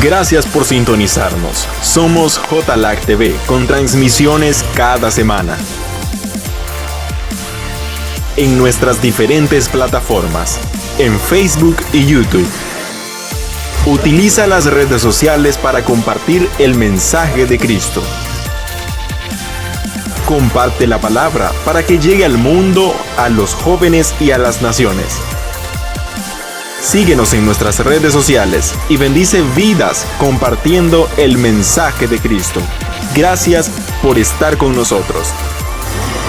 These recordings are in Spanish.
Gracias por sintonizarnos. Somos JLAC TV con transmisiones cada semana en nuestras diferentes plataformas, en Facebook y YouTube. Utiliza las redes sociales para compartir el mensaje de Cristo. Comparte la palabra para que llegue al mundo, a los jóvenes y a las naciones. Síguenos en nuestras redes sociales y bendice vidas compartiendo el mensaje de Cristo. Gracias por estar con nosotros.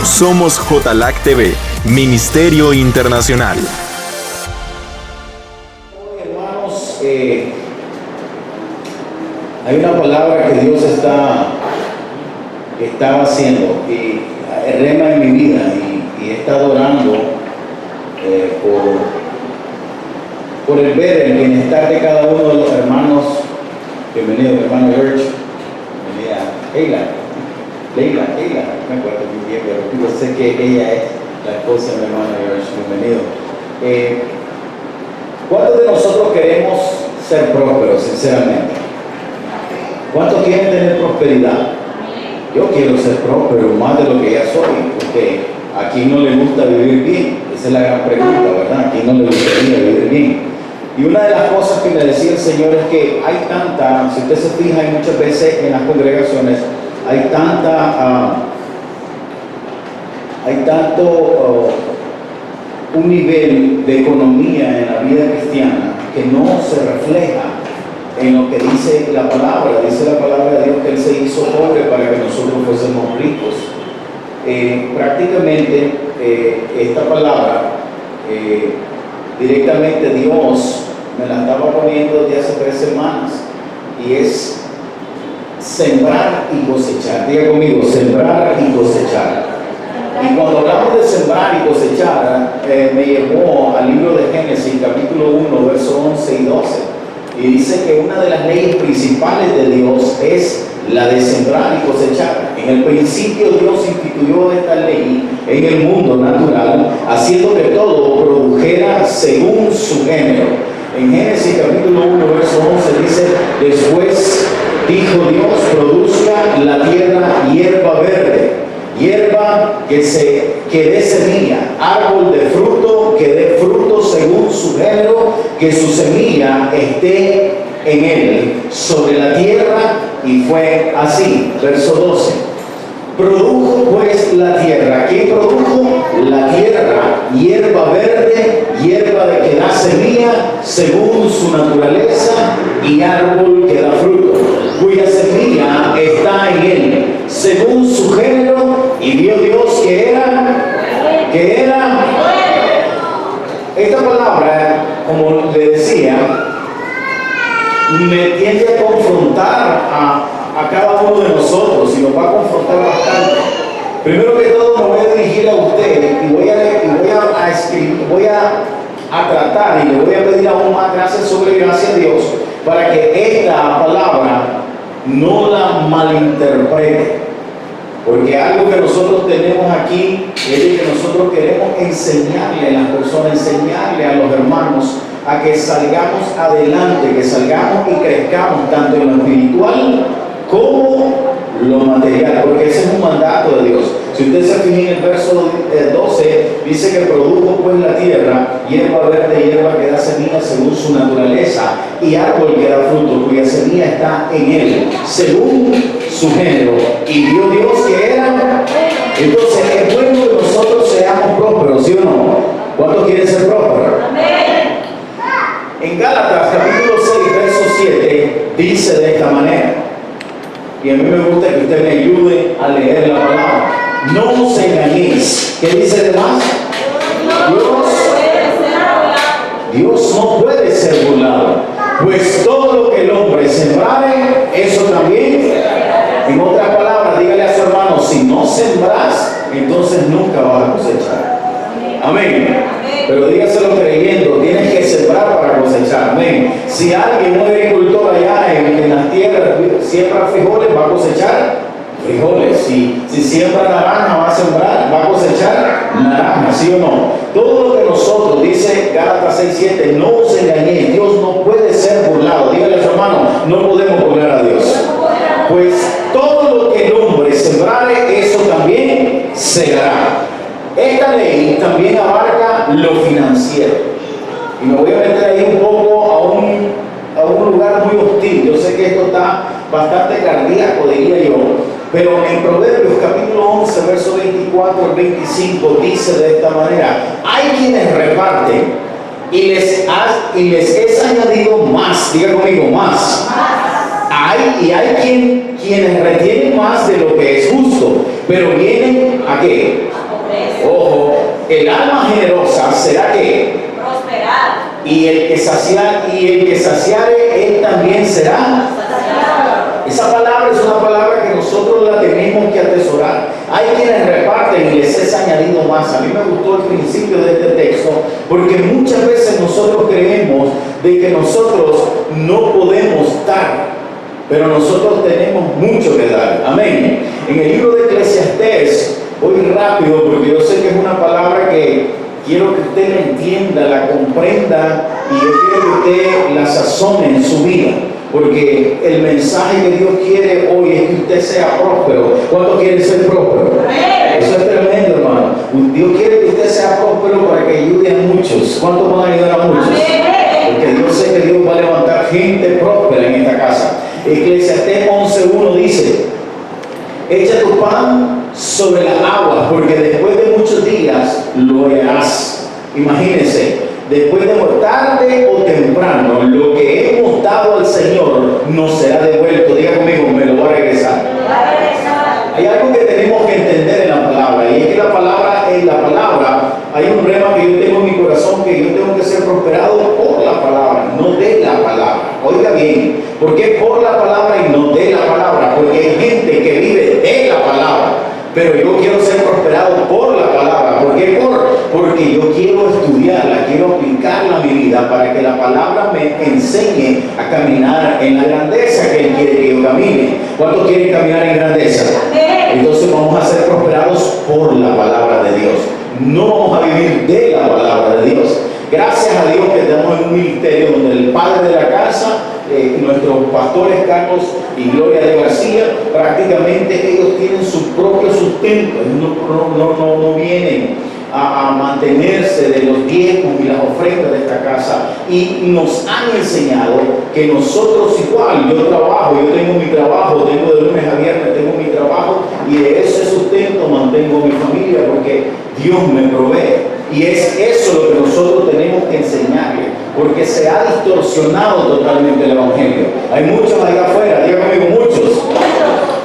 Somos JLAC TV, Ministerio Internacional. Hermanos, hay una palabra que Dios estaba haciendo y rema en mi vida y he estado orando por el ver el bienestar de cada uno de los hermanos. Bienvenido, hermano George. Bienvenida Leila, me acuerdo muy bien, pero yo sé que ella es la esposa de mi hermano George. Bienvenido. ¿Cuántos de nosotros queremos ser prósperos, sinceramente? ¿Cuántos quieren tener prosperidad? Yo quiero ser próspero más de lo que ya soy, porque a quién no le gusta vivir bien. Esa es la gran pregunta, ¿verdad? ¿A quién no le gustaría vivir bien? Y una de las cosas que me decía el Señor es que hay tanta, si usted se fija, hay muchas veces en las congregaciones, hay tanto un nivel de economía en la vida cristiana que no se refleja en lo que dice la palabra. Dice la palabra de Dios que Él se hizo pobre para que nosotros fuésemos ricos. Prácticamente esta palabra directamente Dios me la estaba poniendo desde hace 3 semanas y es sembrar y cosechar. Diga conmigo, sembrar y cosechar. Y cuando hablamos de sembrar y cosechar, me llevó al libro de Génesis, capítulo 1, versos 11 y 12. Y dice que una de las leyes principales de Dios es la de sembrar y cosechar. En el principio Dios instituyó esta ley en el mundo natural, haciendo que todo produjera según su género. En Génesis capítulo 1, verso 11 dice: después dijo Dios, produzca la tierra hierba verde, hierba que dé semilla, árbol de fruto que dé fruto según su género, que su semilla esté en él, sobre la tierra, y fue así. Verso 12. Produjo pues la tierra. ¿Qué produjo? La tierra, hierba verde, hierba de que da semilla según su naturaleza, y árbol que da fruto, cuya semilla está en él, según su género, y vio Dios que era. Esta palabra, como le decía, me tiende a confrontar a cada uno de nosotros, y nos va a confrontar bastante. Primero que todo me voy a dirigir a usted y voy a tratar y le voy a pedir aún más gracias sobre gracia a Dios para que esta palabra no la malinterprete. Porque algo que nosotros tenemos aquí es que nosotros queremos enseñarle a las personas, enseñarle a los hermanos a que salgamos adelante, que salgamos y crezcamos tanto en lo espiritual como lo material, porque ese es un mandato de Dios. Si usted se fija en el verso 12, dice que produjo pues la tierra hierba verde, hierba que da semilla según su naturaleza, y árbol que da fruto, cuya semilla está en él, según su género. Y vio Dios que era. Entonces es bueno que nosotros seamos prósperos, ¿sí o no? ¿Cuántos quieren ser prósperos? En Gálatas capítulo 6, verso 7, dice de esta manera, y a mí me gusta que usted me ayude a leer la palabra: no os engañéis. ¿Qué dice además? Dios no puede ser burlado, pues todo lo que el hombre sembrare, eso también. En otras palabras, dígale a su hermano: si no sembras, entonces nunca vas a cosechar. Amén. Pero dígaselo creyendo, tienes que sembrar para cosechar. Amén. Si alguien, un agricultor allá en las tierras, siembra frijoles, va a cosechar frijoles. Si siembra naranja, va a sembrar, va a cosechar naranja, ¿sí o no? Todo lo que nosotros, dice Gálatas 6:7, no os engañéis, Dios no puede ser burlado. Dígale a su hermano: no podemos burlar a Dios. Pues todo lo que el hombre sembrare, eso también segará. Esta ley también abarca lo financiero. Y me voy a meter ahí un poco a un lugar muy hostil. Yo sé que esto está bastante cardíaco, diría yo. Pero en Proverbios capítulo 11, verso 24 al 25 dice de esta manera: hay quienes reparten y les es añadido más. Diga conmigo, más. Hay quienes retienen más de lo que es justo, pero vienen ¿a qué? Ojo, el alma generosa será que prosperar, y el que saciare, él también será saciado. Esa palabra es una palabra que nosotros la tenemos que atesorar. Hay quienes reparten y les es añadido más. A mí me gustó el principio de este texto, porque muchas veces nosotros creemos de que nosotros no podemos dar, pero nosotros tenemos mucho que dar. Amén. En el libro de Eclesiastés, voy rápido porque yo sé que es una palabra que quiero que usted la entienda, la comprenda, y yo quiero que usted la sazone en su vida, porque el mensaje que Dios quiere hoy es que usted sea próspero. ¿Cuántos quieren ser prósperos? Eso es tremendo, hermano. Dios quiere que usted sea próspero para que ayude a muchos. ¿Cuántos van a ayudar a muchos? Porque yo sé que Dios va a levantar gente próspera en esta casa. Eclesiastés 11:1 dice: echa tu pan sobre las aguas, porque después de muchos días lo hallarás. Imagínense, después de tarde o temprano, lo que hemos dado al Señor nos será devuelto. Diga conmigo, me lo va a regresar. Hay algo que tenemos que entender en la palabra, y es que en la palabra hay un rema que yo tengo en mi corazón, que yo tengo que ser prosperado por la palabra, no de la palabra. Oiga bien, ¿por qué por la palabra y no de la palabra? Porque hay gente que vive de la palabra, pero yo quiero ser prosperado por la palabra. ¿Por qué Porque yo quiero estudiarla, quiero aplicarla a mi vida para que la palabra me enseñe a caminar en la grandeza que Él quiere que yo camine. ¿Cuántos quieren caminar en grandeza? Entonces vamos a ser prosperados por la palabra de Dios. No vamos a vivir de la palabra de Dios. Gracias a Dios que estamos en un ministerio donde el padre de la casa, nuestros pastores Carlos y Gloria de García, prácticamente ellos tienen su propio sustento. No vienen a mantenerse de los diezmos y las ofrendas de esta casa, y nos han enseñado que nosotros igual, yo tengo mi trabajo, tengo de lunes a viernes, tengo mi trabajo, y de ese sustento mantengo mi familia porque Dios me provee. Y es eso lo que nosotros tenemos que enseñarle, porque se ha distorsionado totalmente el evangelio. Hay muchos allá afuera, diga conmigo, muchos,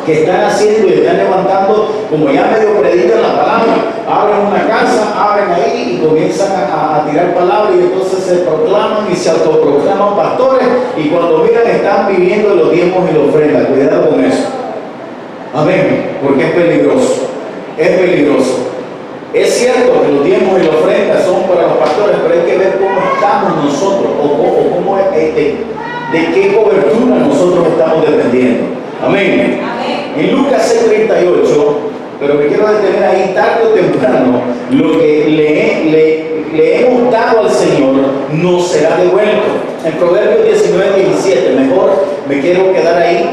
que están haciendo y están levantando, como ya medio predican la palabra, abren una casa, abren ahí y comienzan a tirar palabras, y entonces se proclaman y se autoproclaman pastores, y cuando miran están viviendo de los diezmos y la ofrenda. Cuidado con eso. Amén. Porque es peligroso. Es peligroso. Es cierto que los diezmos y la ofrenda son para los pastores, pero hay que ver cómo estamos nosotros, de qué cobertura nosotros estamos dependiendo. Amén. En Lucas 6:38, pero me quiero detener ahí, tarde o temprano, lo que le hemos dado al Señor nos será devuelto. En Proverbios 19:17, mejor me quiero quedar ahí.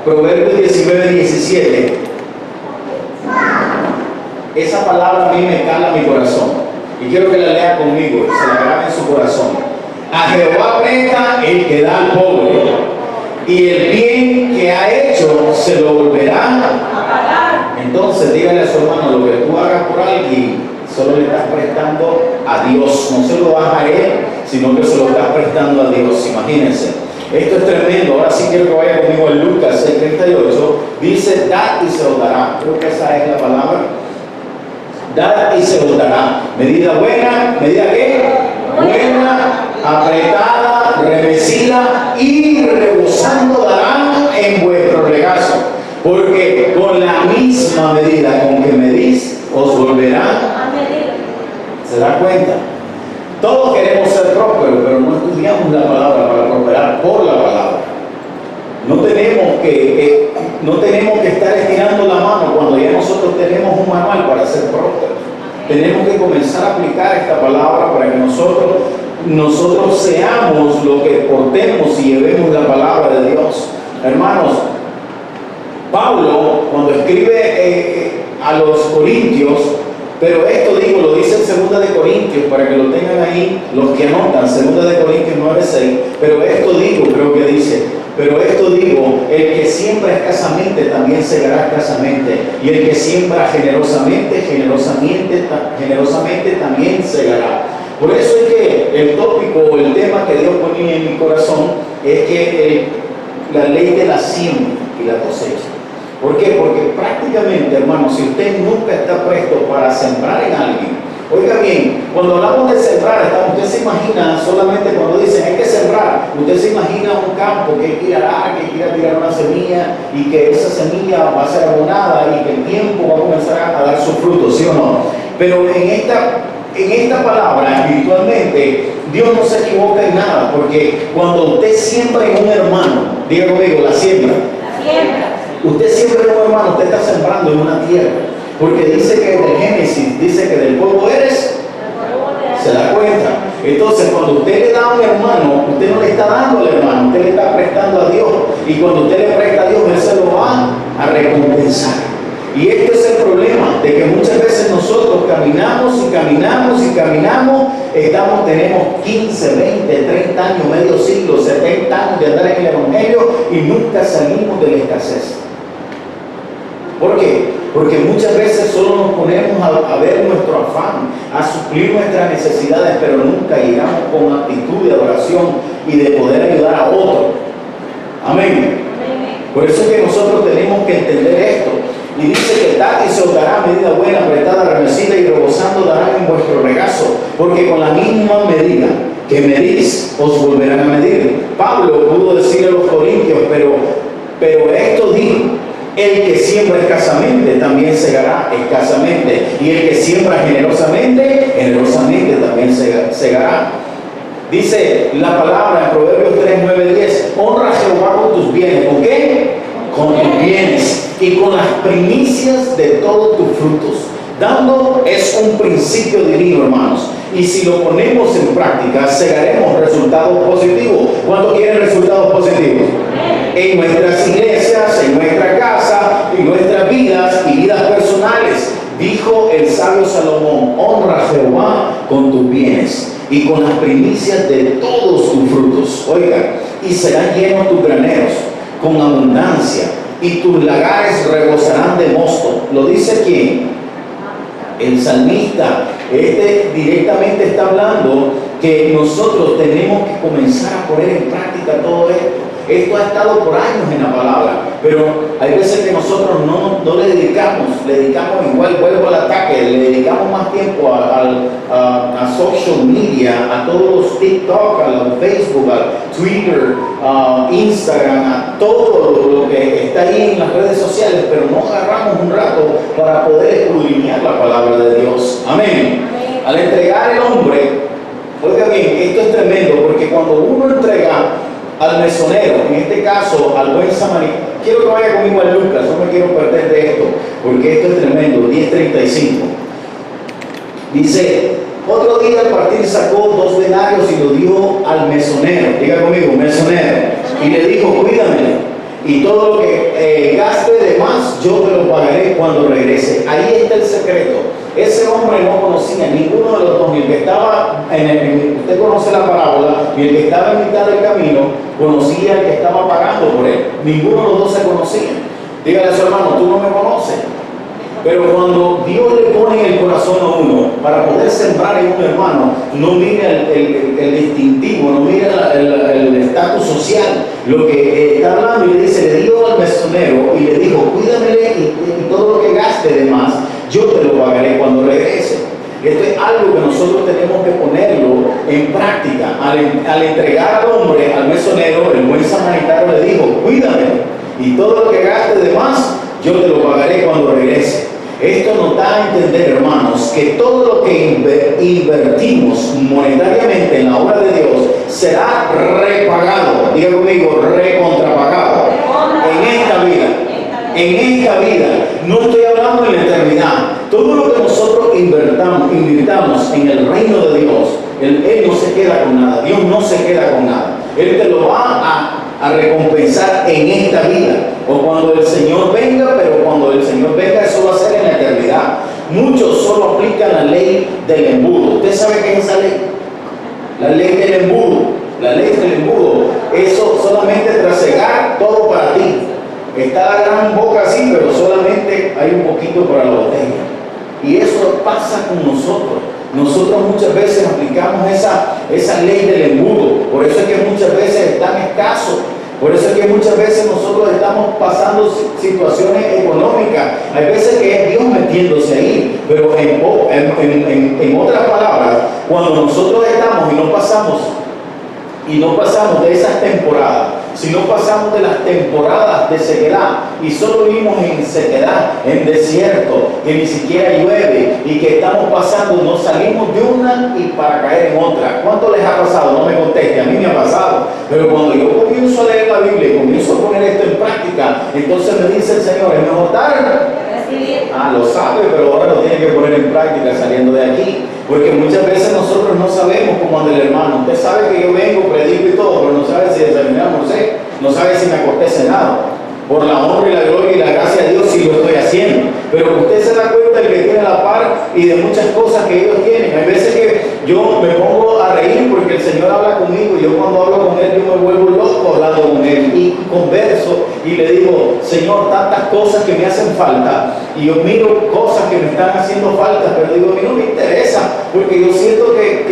Proverbios 19:17. Esa palabra a mí me cala mi corazón, y quiero que la lea conmigo, se la grabe en su corazón. A Jehová presta el que da al pobre, y el bien que ha hecho se lo volverá a pagar. Entonces dígale a su hermano: lo que tú hagas por alguien, solo le estás prestando a Dios. No se lo das a él, sino que se lo estás prestando a Dios. Imagínense, esto es tremendo. Ahora sí quiero que vaya conmigo a Lucas 6:38. Dice: dad y se os dará. Creo que esa es la palabra. Dad y se os dará. Medida buena, medida ¿qué? Buena, apretada, revestida y rebosando darán en vuestro regazo, porque con la misma medida con que medís os volverán a medir. ¿Se da cuenta? Todos queremos ser prósperos, pero no estudiamos la palabra para prosperar por la palabra. No tenemos que estar estirando la mano cuando ya nosotros tenemos un manual para ser prósperos. Tenemos que comenzar a aplicar esta palabra para que nosotros nosotros seamos lo que portemos y llevemos la palabra de Dios. Hermanos, Pablo, cuando escribe a los Corintios, pero esto digo, lo dice en 2 de Corintios, para que lo tengan ahí, los que anotan, 2 de Corintios 9:6, pero esto digo, creo que dice, pero esto digo, el que siembra escasamente también segará escasamente, y el que siembra generosamente también segará. Por eso es que el tópico o el tema que Dios ponía en mi corazón es que la ley de la siembra y la cosecha. ¿Por qué? Porque prácticamente, hermano, si usted nunca está presto para sembrar en alguien, oiga bien, cuando hablamos de sembrar, usted se imagina solamente cuando dicen hay que sembrar, usted se imagina un campo que hay que ir a arar, que hay que ir a tirar una semilla y que esa semilla va a ser abonada y que el tiempo va a comenzar a dar sus frutos, ¿sí o no? Pero en esta palabra, espiritualmente, Dios no se equivoca en nada, porque cuando usted siembra en un hermano, diga conmigo, la siembra. Usted siembra en un hermano, usted está sembrando en una tierra, porque dice que del Génesis, dice que del polvo eres, se da cuenta. Entonces, cuando usted le da a un hermano, usted no le está dando al hermano, usted le está prestando a Dios, y cuando usted le presta a Dios, Él se lo va a recompensar. Y este es el problema, de que muchas veces nosotros caminamos, tenemos 15, 20, 30 años, medio siglo, 70 años de andar en el Evangelio y nunca salimos de la escasez. ¿Por qué? Porque muchas veces solo nos ponemos a ver nuestro afán, a suplir nuestras necesidades, pero nunca llegamos con actitud de adoración y de poder ayudar a otro. Amén. Por eso es que nosotros tenemos que entender esto. Y dice que dad y se os dará medida buena, apretada, remecida y rebosando darán en vuestro regazo, porque con la misma medida que medís, os volverán a medir. Pablo pudo decir a los corintios, pero esto dijo, el que siembra escasamente también segará escasamente, y el que siembra generosamente también segará. Dice la palabra en Proverbios 3, 9, 10, honra a Jehová con tus bienes. ¿Con qué? Con tus bienes y con las primicias de todos tus frutos. Dando es un principio divino, hermanos. Y si lo ponemos en práctica, segaremos resultados positivos. ¿Cuántos quieren resultados positivos? En nuestras iglesias, en nuestra casa, en nuestras vidas y vidas personales. Dijo el sabio Salomón, honra a Jehová con tus bienes y con las primicias de todos tus frutos. Oiga, y serán llenos tus graneros con abundancia, y tus lagares rebosarán de mosto. ¿Lo dice quién? El salmista. Directamente está hablando que nosotros tenemos que comenzar a poner en práctica todo esto. Esto ha estado por años en la palabra, pero hay veces que nosotros no le dedicamos igual, vuelvo al ataque, le dedicamos más tiempo a social media, a todos los TikTok, a los Facebook, a Twitter, Instagram, a todo lo que está ahí en las redes sociales, pero no agarramos un rato para poder escudriñar la palabra de Dios. Amén. Al entregar el hombre, oiga bien, esto es tremendo, porque cuando uno entrega al mesonero, en este caso al buen samaritano, quiero que vaya conmigo a Lucas, no me quiero perder de esto, porque esto es tremendo. 10:35 dice, otro día al partir sacó 2 denarios y lo dio al mesonero, diga conmigo, mesonero, y le dijo, cuídame, y todo lo que gaste de más yo te lo pagaré cuando regrese. Ahí está el secreto. Ese hombre no conocía ninguno de los dos, ni el que estaba usted conoce la parábola, ni el que estaba en mitad del camino conocía al que estaba pagando por él. Ninguno de los dos se conocía. Dígale a su hermano, tú no me conoces. Pero cuando Dios le pone en el corazón a uno para poder sembrar en un hermano, no mira el distintivo, no mira el estatus social, lo que está hablando, y le dice, le dio al mesonero y le dijo, cuídamele y todo lo que gaste de más, yo te lo pagaré cuando regrese. Esto es algo que nosotros tenemos que ponerlo en práctica. Al entregar al hombre, al mesonero, el buen samaritano le dijo, cuídame y todo lo que gaste de más, yo te lo pagaré cuando regrese. Esto nos da a entender, hermanos, que todo lo que invertimos monetariamente en la obra de Dios será repagado. Diga conmigo, recontrapagado en esta vida. En esta vida, no estoy hablando en la eternidad. Todo lo que nosotros invirtamos en el reino de Dios Él no se queda con nada, Dios no se queda con nada. Él te lo va a recompensar en esta vida o cuando el Señor venga, pero cuando el Señor venga eso va a ser en la eternidad. Muchos solo aplican la ley del embudo. ¿Usted sabe qué es esa ley? La ley del embudo. La ley del embudo. Eso solamente trasegar todo para ti. Está la gran boca así, pero solamente hay un poquito para la botella. Y eso pasa con nosotros. Nosotros muchas veces aplicamos esa ley del embudo. Por eso es que muchas veces es tan escaso. Por eso es que muchas veces nosotros estamos pasando situaciones económicas. Hay veces que es Dios metiéndose ahí. Pero en otras palabras, cuando nosotros estamos y no pasamos de esas temporadas, si no pasamos de las temporadas de sequedad y solo vivimos en sequedad, en desierto, que ni siquiera llueve y que estamos pasando, nos salimos de una y para caer en otra. ¿Cuánto les ha pasado? No me conteste, a mí me ha pasado. Pero cuando yo comienzo a leer la Biblia y comienzo a poner esto en práctica, entonces me dice el Señor, es mejor dar. Lo sabe, pero ahora lo tiene que poner en práctica saliendo de aquí. Porque muchas veces nosotros no sabemos cómo anda el hermano. Usted sabe que yo vengo, predico y todo, pero no sabe si desayuné, almorcé, no sabe si me acosté cenado. Por la honra y la gloria y la gracia de Dios sí lo estoy haciendo. Pero usted se da cuenta de que tiene la par y de muchas cosas que ellos tienen. Hay veces que yo me pongo a reír porque el Señor habla conmigo y yo cuando hablo con Él yo me vuelvo loco hablando con Él y converso y le digo, Señor, tantas cosas que me hacen falta y yo miro cosas que me están haciendo falta, pero digo, a mí no me interesa porque yo siento que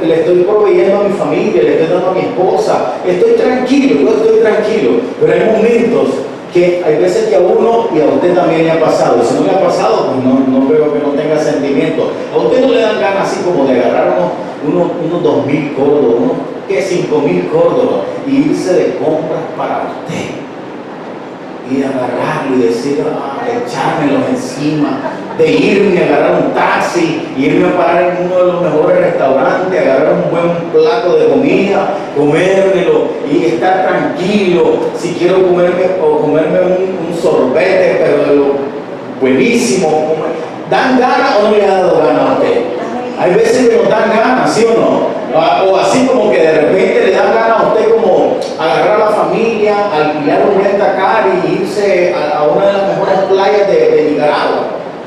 le estoy proveyendo a mi familia, le estoy dando a mi esposa, estoy tranquilo, yo estoy tranquilo, pero hay momentos que hay veces que a uno y a usted también le ha pasado. Si no le ha pasado, pues no creo que no tenga sentimiento. A usted no le dan ganas así como de agarrar unos 2,000 córdobas, unos 5,000 córdobas y irse de compras para usted. Y agarrarlo y decir, echármelos encima, de irme a agarrar un taxi, irme a parar en uno de los mejores restaurantes, agarrar un buen plato de comida, comérmelo y estar tranquilo. Si quiero comerme un sorbete, pero de lo buenísimo, ¿dan ganas o no le ha dado ganas a usted? Hay veces que nos dan ganas, ¿sí o no? O así como que de repente le dan ganas a usted como agarrar a la familia, alquilar un rentacar y irse a una de las mejores playas de Nicaragua.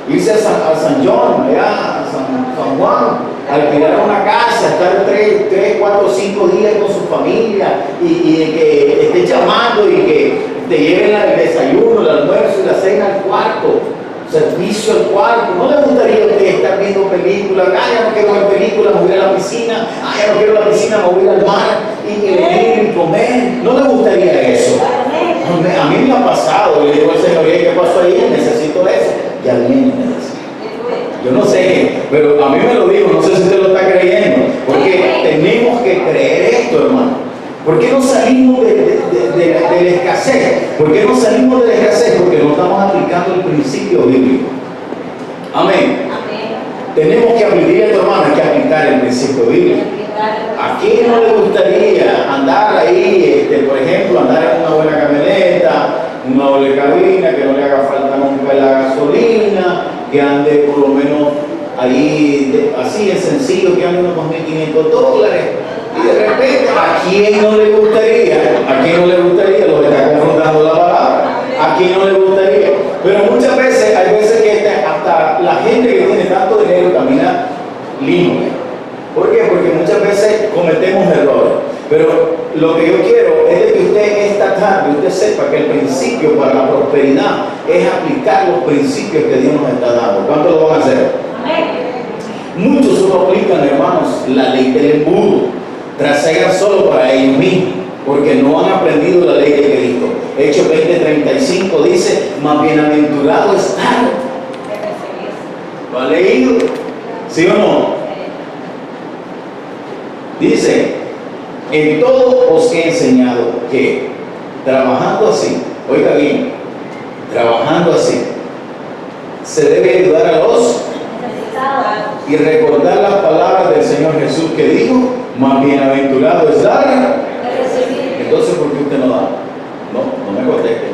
Irse a San John, allá, a San Juan, alquilar una casa, estar 3, 4, 5 días con su familia y que esté llamando y que te lleven el desayuno, el almuerzo y la cena al cuarto. Servicio al cuarto. ¿No le gustaría a usted estar viendo películas? Ya no quiero ver películas, me voy a la piscina. Ya no quiero la piscina, me voy al mar y venir y comer. ¿No le gustaría eso? A mí me ha pasado. Le digo al Señor, ¿qué pasó ahí? Necesito eso. Ya viene, me dice. Yo no sé, pero a mí me lo dijo, no sé si usted lo está creyendo. Porque tenemos que creer esto, hermano. ¿Por qué no salimos de la escasez? ¿Por qué no salimos de la escasez? Porque no estamos aplicando el principio bíblico. Amén. Tenemos que aplicar, hermano, hay que aplicar el principio bíblico. ¿A quién no le gustaría andar ahí, por ejemplo, andar en una buena camioneta, una doble cabina, que no le haga falta nunca la gasolina, que ande por lo menos ahí, así es sencillo, que ande unos $2,500? Y de repente, ¿a quién no le gustaría? ¿A quién no le gustaría? Lo que está confrontando la palabra. ¿A quién no le gustaría? Pero muchas veces, hay veces que hasta la gente que tiene tanto dinero camina limpia. ¿Por qué? Porque muchas veces cometemos errores. Pero lo que yo quiero es de que usted esta tarde, usted sepa que el principio para la prosperidad es aplicar los principios que Dios nos está dando. ¿Cuánto lo van a hacer? Muchos solo aplican, hermanos, la ley del embudo. Trasegan solo para ellos mismos, porque no han aprendido la ley de Cristo. Hechos 20:35 dice, más bienaventurado estar. ¿Lo ha leído? ¿Sí o no? Dice, en todo os he enseñado que trabajando así, oiga bien, trabajando así, se debe ayudar a los y recordar las palabras del Señor Jesús que dijo, más bienaventurado es dar. Entonces, ¿por qué usted no da? No me conteste.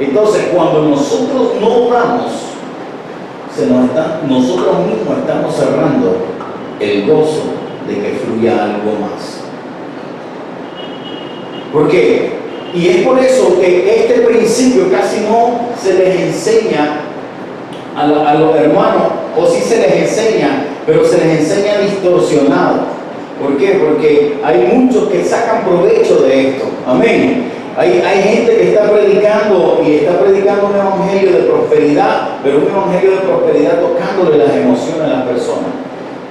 Entonces, cuando nosotros no damos, nosotros mismos estamos cerrando el gozo de que fluya algo más. ¿Por qué? Y es por eso que este principio casi no se les enseña a los hermanos, o sí se les enseña, pero se les enseña distorsionado. ¿Por qué? Porque hay muchos que sacan provecho de esto. Amén. Hay gente que está predicando y está predicando un evangelio de prosperidad, pero un evangelio de prosperidad tocándole las emociones a las personas.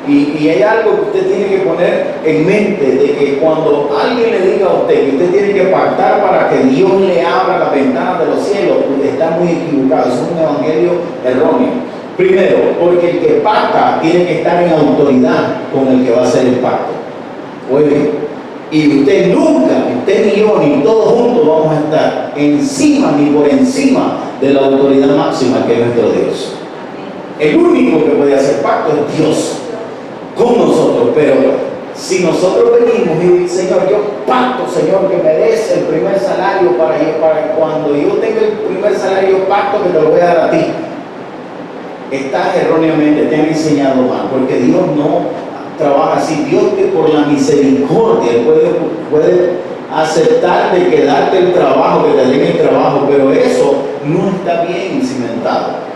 Y hay algo que usted tiene que poner en mente, de que cuando alguien le diga a usted que usted tiene que pactar para que Dios le abra las ventanas de los cielos, usted está muy equivocado. Es un evangelio erróneo. Primero, porque el que pacta tiene que estar en autoridad con el que va a hacer el pacto. Oye, y usted nunca, usted ni yo, ni todos juntos vamos a estar encima ni por encima de la autoridad máxima que es nuestro Dios. El único que puede hacer pacto es Dios con nosotros, pero si nosotros venimos y Señor, yo pacto, Señor, que me des el primer salario para cuando yo tenga el primer salario, yo pacto que te lo voy a dar a ti. Estás erróneamente, te han enseñado mal, porque Dios no trabaja así. Dios, que por la misericordia puede aceptar de que darte el trabajo, que te den el trabajo, pero eso no está bien cimentado.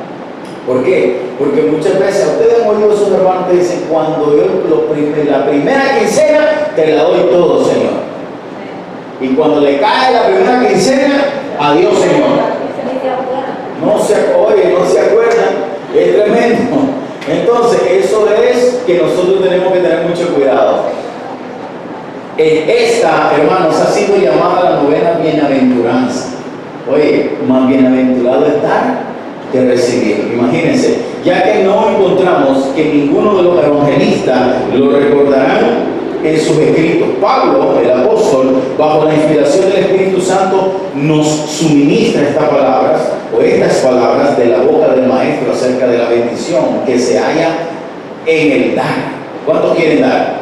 ¿Por qué? Porque muchas veces ustedes han oído a sus hermanos que dicen, cuando yo la primera quincena te la doy todo, Señor. Y cuando le cae la primera quincena, adiós, Señor. No se acuerdan. Es tremendo. Entonces, eso es que nosotros tenemos que tener mucho cuidado. Esta, hermanos, ha sido llamada la novena bienaventuranza. Oye, más bienaventurado es dar que recibir. Imagínense, ya que no encontramos que ninguno de los evangelistas lo recordarán en sus escritos. Pablo, el apóstol, bajo la inspiración del Espíritu Santo, nos suministra estas palabras de la boca del Maestro acerca de la bendición que se halla en el dar. ¿Cuántos quieren dar?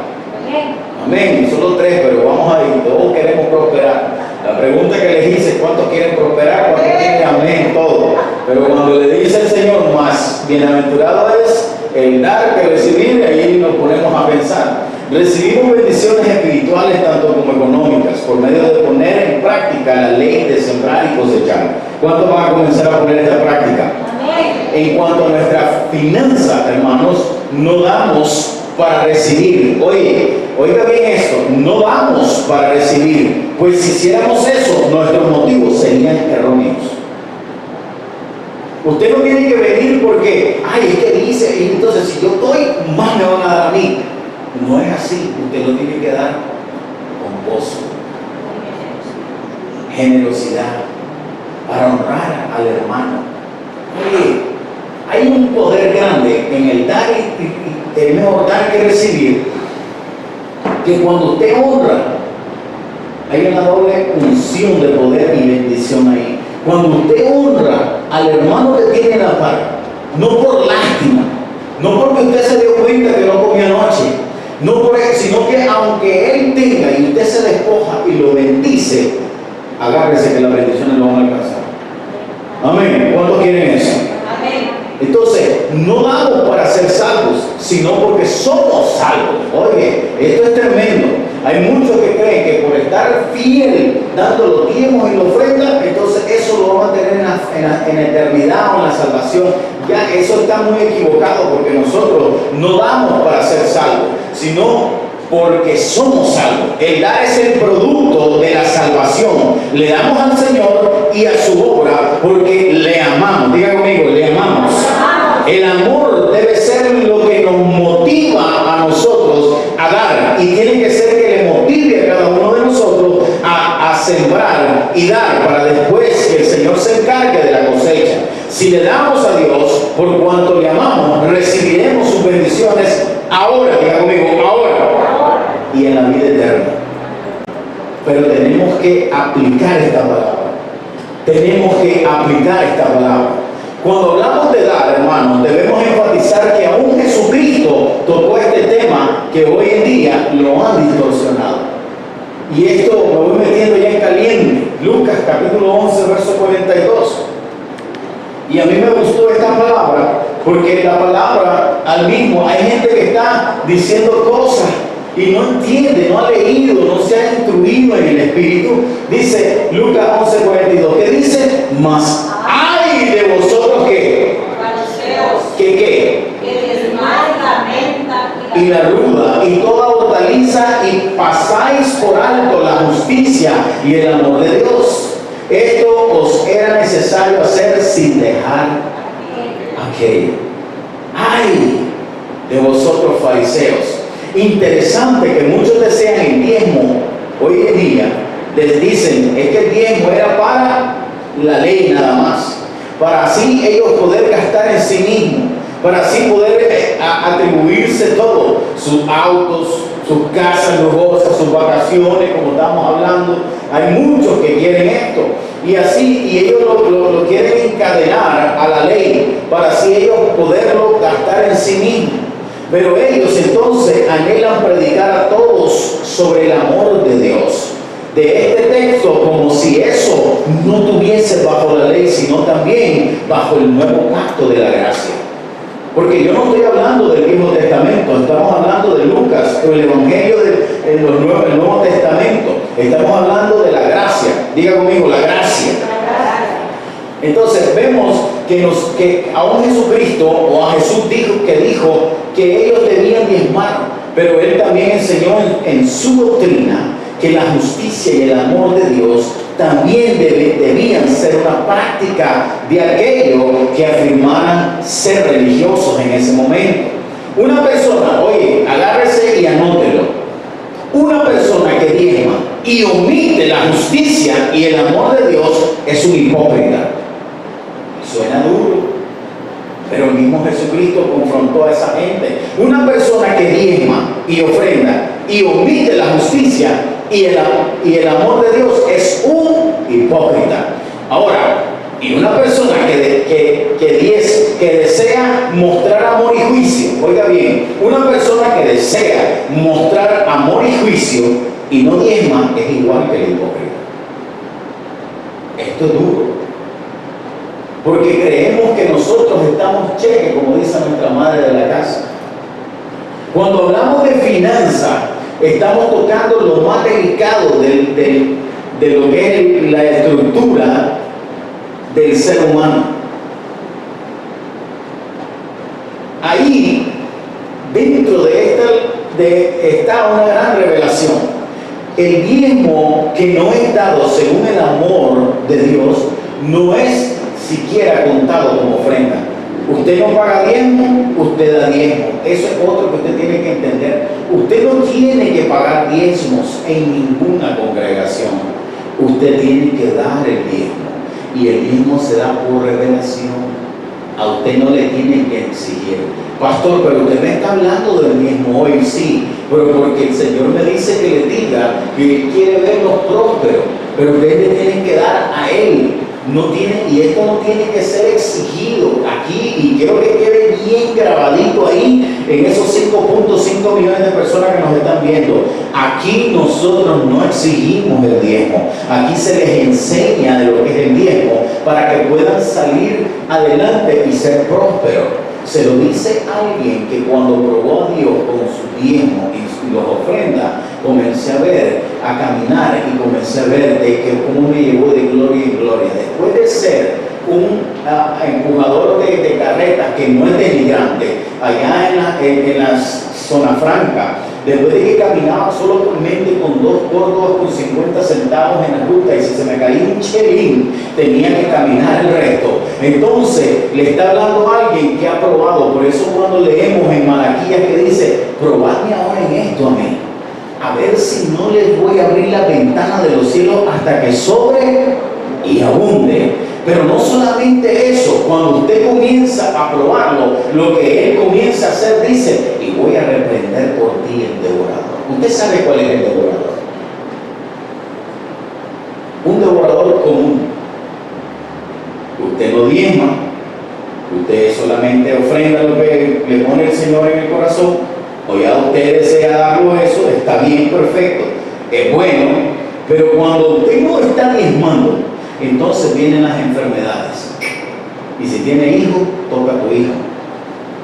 Amén. Solo 3, pero vamos a ir. Todos queremos prosperar. La pregunta que les hice, ¿cuántos quieren prosperar? ¿Cuántos quieren amén? Todo. Pero cuando le dice el Señor, más bienaventurado es el dar que recibir, ahí nos ponemos a pensar. Recibimos bendiciones espirituales tanto como económicas por medio de poner en práctica la ley de sembrar y cosechar. ¿Cuántos van a comenzar a poner esta práctica? Amén. En cuanto a nuestra finanza, hermanos, no damos para recibir. Oiga bien esto, no damos para recibir, pues si hiciéramos eso, nuestros motivos serían erróneos. Usted no tiene que venir porque, es que dice, y entonces si yo doy, más me van a dar a mí. No es así. Usted lo tiene que dar con gozo, generosidad, para honrar al hermano. Oye, hay un poder grande en el dar y es mejor dar que recibir, que cuando usted honra, hay una doble unción de poder y bendición ahí. Cuando usted honra al hermano que tiene la par, no por lástima, no porque usted se dio cuenta que no comió anoche, no por eso, sino que aunque él tenga y usted se despoja y lo bendice, agárrese que las bendiciones lo van a alcanzar. Amén. ¿Cuántos quieren eso? Amén. Entonces, no damos para ser salvos, sino porque somos salvos. Oye, esto es tremendo. Hay muchos que creen que por estar fiel, dando los diezmos y la ofrenda, entonces eso lo vamos a tener en la eternidad o en la salvación. Ya eso está muy equivocado, porque nosotros no damos para ser salvos, sino porque somos salvos. El dar es el producto de la salvación. Le damos al Señor y a su obra porque le amamos. Diga conmigo, le amamos. El amor debe ser lo que nos motiva a nosotros a dar, y tiene que ser que le motive a cada uno de nosotros a sembrar y dar, para después que el Señor se encargue de la cosecha. Si le damos a Dios por cuanto le amamos, recibiremos sus bendiciones ahora. Diga conmigo, ahora, y en la vida eterna. Pero tenemos que aplicar esta palabra. Tenemos que aplicar esta palabra. Cuando hablamos de dar, hermanos, debemos enfatizar que aún Jesucristo tocó este tema que hoy en día lo han distorsionado. Y esto me voy metiendo ya en caliente. Lucas capítulo 11, verso 42. Y a mí me gustó esta palabra porque la palabra al mismo. Hay gente que está diciendo cosas y no entiende, no ha leído, no se ha instruido en el Espíritu. Dice Lucas 11:42, que dice: mas ay de vosotros que diezmáis la menta y la ruda y toda hortaliza, y pasáis por alto la justicia y el amor de Dios. Esto os era necesario hacer sin dejar aquello. ¡Ay de vosotros, fariseos! Interesante que muchos desean el diezmo hoy en día. Les dicen, es que el diezmo era para la ley nada más, para así ellos poder gastar en sí mismos, para así poder atribuirse todo, sus autos, sus casas lujosas, sus vacaciones, como estamos hablando. Hay muchos que quieren esto, y así, y ellos lo quieren encadenar a la ley, para así ellos poderlo gastar en sí mismos. Pero ellos entonces anhelan predicar a todos sobre el amor de Dios. De este texto, como si eso no tuviese bajo la ley, sino también bajo el nuevo pacto de la gracia. Porque yo no estoy hablando del Viejo Testamento, estamos hablando de Lucas, o el Evangelio del Nuevo Testamento. Estamos hablando de la gracia. Diga conmigo, la gracia. Entonces vemos que aún Jesucristo, o a Jesús dijo que ellos debían diezmar, pero Él también enseñó en su doctrina que la justicia y el amor de Dios también debían ser una práctica de aquello que afirmaran ser religiosos en ese momento. Una persona, oye, agárrese y anótelo. Una persona que diezma y omite la justicia y el amor de Dios es un hipócrita. Suena duro, pero el mismo Jesucristo confrontó a esa gente. Una persona que diezma y ofrenda y omite la justicia y el amor de Dios es un hipócrita. Ahora, y una persona que desea mostrar amor y juicio, oiga bien, una persona que desea mostrar amor y juicio y no diezma es igual que el hipócrita. Esto es duro. Porque creemos que nosotros estamos cheque, como dice nuestra madre de la casa. Cuando hablamos de finanzas, estamos tocando lo más delicado de lo que es la estructura del ser humano. Ahí, dentro de está una gran revelación. El diezmo que no es dado según el amor de Dios no es siquiera contado como ofrenda. Usted no paga diezmo, usted da diezmo. Eso es otro que usted tiene que entender. Usted no tiene que pagar diezmos en ninguna congregación. Usted tiene que dar el diezmo. Y el diezmo se da por revelación. A usted no le tienen que exigir. Pastor, pero usted me está hablando del diezmo hoy, sí. Pero porque el Señor me dice que le diga que Él quiere verlos prósperos. Pero ustedes le tienen que dar a Él. Y esto no tiene que ser exigido aquí, y quiero que quede bien grabadito ahí en esos 5.5 millones de personas que nos están viendo. Aquí nosotros no exigimos el diezmo, aquí se les enseña de lo que es el diezmo para que puedan salir adelante y ser prósperos. Se lo dice alguien que cuando probó a Dios con su diezmo y los ofrendas, comencé a caminar y comencé a ver de que cómo me llevó de gloria en gloria. Después de ser un empujador de carretas que no es denigrante, allá en la zona franca, después de que caminaba solamente con 2 gordos con 50 centavos en la ruta, y si se me caía un chelín, tenía que caminar el resto. Entonces, le está hablando a alguien que ha probado. Por eso cuando leemos en Malaquías que dice, probadme ahora en esto a mí, a ver si no les voy a abrir la ventana de los cielos hasta que sobre y abunde. Pero no solamente eso, cuando usted comienza a probarlo, lo que Él comienza a hacer, dice, y voy a reprender por ti el devorador. ¿Usted sabe cuál es el devorador? Un devorador común. Usted no diezma, usted solamente ofrenda lo que le pone el Señor en el corazón, o ya usted desea darlo eso, está bien, perfecto, es bueno, pero cuando usted no está diezmando, entonces vienen las enfermedades. Y si tiene hijos, toca a tu hijo.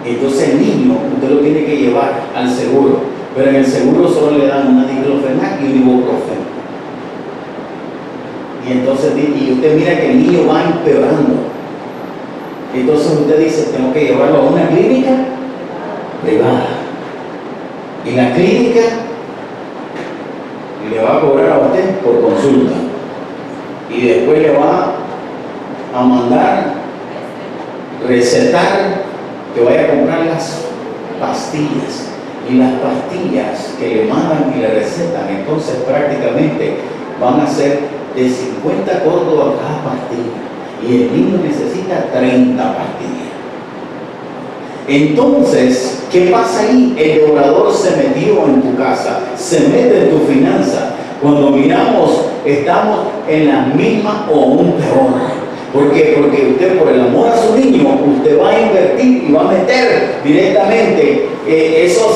Entonces el niño, usted lo tiene que llevar al seguro, pero en el seguro solo le dan una diclofenac y un ibuprofeno. Y entonces, y usted mira que el niño va empeorando. Entonces usted dice, tengo que llevarlo a una clínica privada. Y la clínica le va a cobrar a usted por consulta. Y después le va a mandar, recetar que vaya a comprar las pastillas. Y las pastillas que le mandan y le recetan, entonces prácticamente van a ser de 50 córdobas cada pastilla. Y el niño necesita 30 pastillas. Entonces, ¿qué pasa ahí? El devorador se metió en tu casa, se mete en tu finanza. Cuando miramos, estamos en la misma o aún peor. ¿Por qué? Porque usted, por el amor a su niño, usted va a invertir y va a meter directamente, eso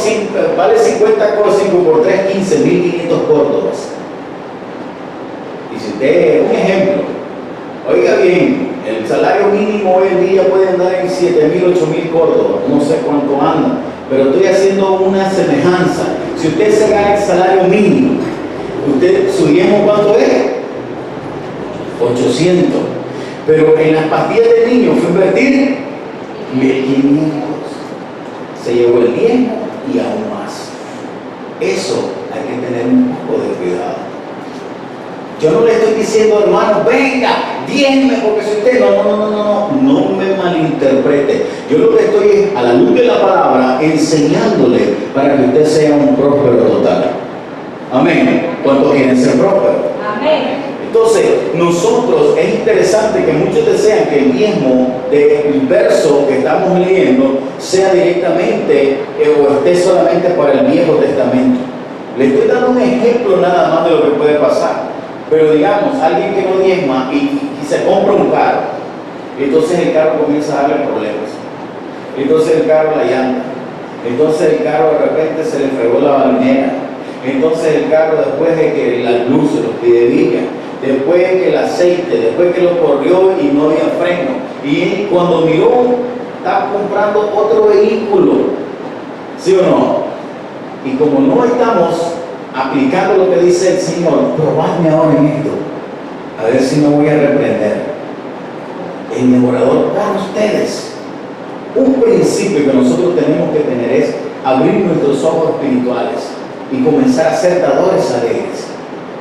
vale 50 córdobas, 5 por 3, 15.500 córdobas. Y si usted, un ejemplo, oiga bien, el salario mínimo hoy en día puede andar en 7.000, 8.000 córdobas, no sé cuánto anda, pero estoy haciendo una semejanza. Si usted se gana el salario mínimo, su diezmo ¿cuánto es? 800. Pero en las pastillas del niño fue invertir 1.500. Se llevó el diezmo y aún más. Eso hay que tener un poco de cuidado. Yo no le estoy diciendo, hermano, venga, diezme, porque si usted no me malinterprete. Yo lo que estoy es, a la luz de la palabra, enseñándole para que usted sea un próspero total. Amén. ¿Cuántos quieren ser prósperos? Amén. Entonces, nosotros, es interesante que muchos desean que el diezmo del verso que estamos leyendo sea directamente o esté solamente para el Viejo Testamento. Le estoy dando un ejemplo nada más de lo que puede pasar. Pero digamos, alguien que no diezma y se compra un carro, entonces el carro comienza a darle problemas. Entonces el carro la llanta. Entonces el carro de repente se le fregó la bañera. Entonces el carro, después de que las luces, los piedillas, después que el aceite, después que lo corrió y no había freno, y cuando miró, está comprando otro vehículo, ¿sí o no? Y como no estamos aplicando lo que dice el Señor, probadme ahora en esto, a ver si me voy a reprender. El devorador para ustedes. Un principio que nosotros tenemos que tener es abrir nuestros ojos espirituales y comenzar a ser dadores alegres,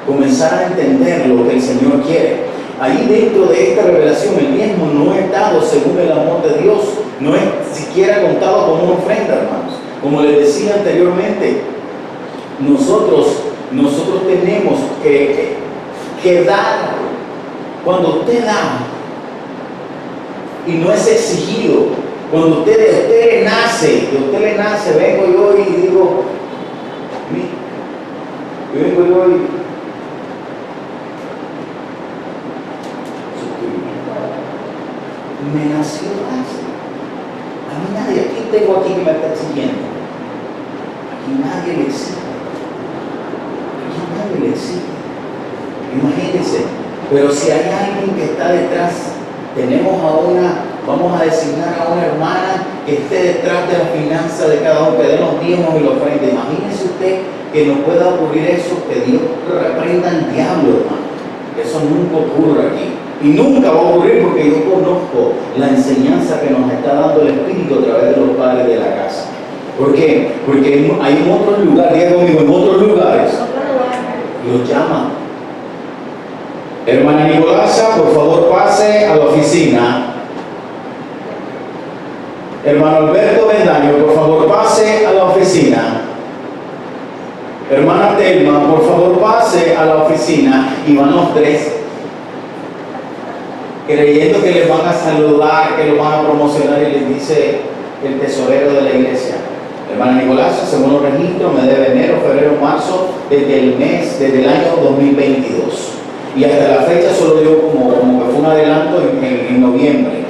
comenzar a entender lo que el Señor quiere. Ahí dentro de esta revelación, el diezmo no es dado según el amor de Dios, no es siquiera contado como una ofrenda, hermanos. Como les decía anteriormente, nosotros tenemos que dar. Cuando usted da, y no es exigido, cuando usted le nace, vengo yo y digo, vengo yo y me nació así. A mí nadie, ¿quién tengo aquí que me está exigiendo? Aquí nadie le exige. Aquí nadie le exige. Imagínense, pero si hay alguien que está detrás, vamos a designar a una hermana que esté detrás de la finanza de cada uno, que dé los diezmos y los ofrendas. Imagínense usted que no pueda ocurrir eso, que Dios reprenda al diablo, hermano. Eso nunca ocurre aquí. Y nunca va a ocurrir porque yo conozco la enseñanza que nos está dando el Espíritu a través de los padres de la casa. ¿Por qué? Porque hay en otros lugares, diga conmigo, en otros lugares, los llaman. Hermana Nicolasa, por favor pase a la oficina. Hermano Alberto Bendaño, por favor pase a la oficina. Hermana Telma, por favor pase a la oficina. Y van los tres, creyendo que les van a saludar, que los van a promocionar, y les dice el tesorero de la iglesia: hermana Nicolasa, según los registros, me debe enero, febrero, marzo, desde el año 2022. Y hasta la fecha solo dio como que fue un adelanto en noviembre.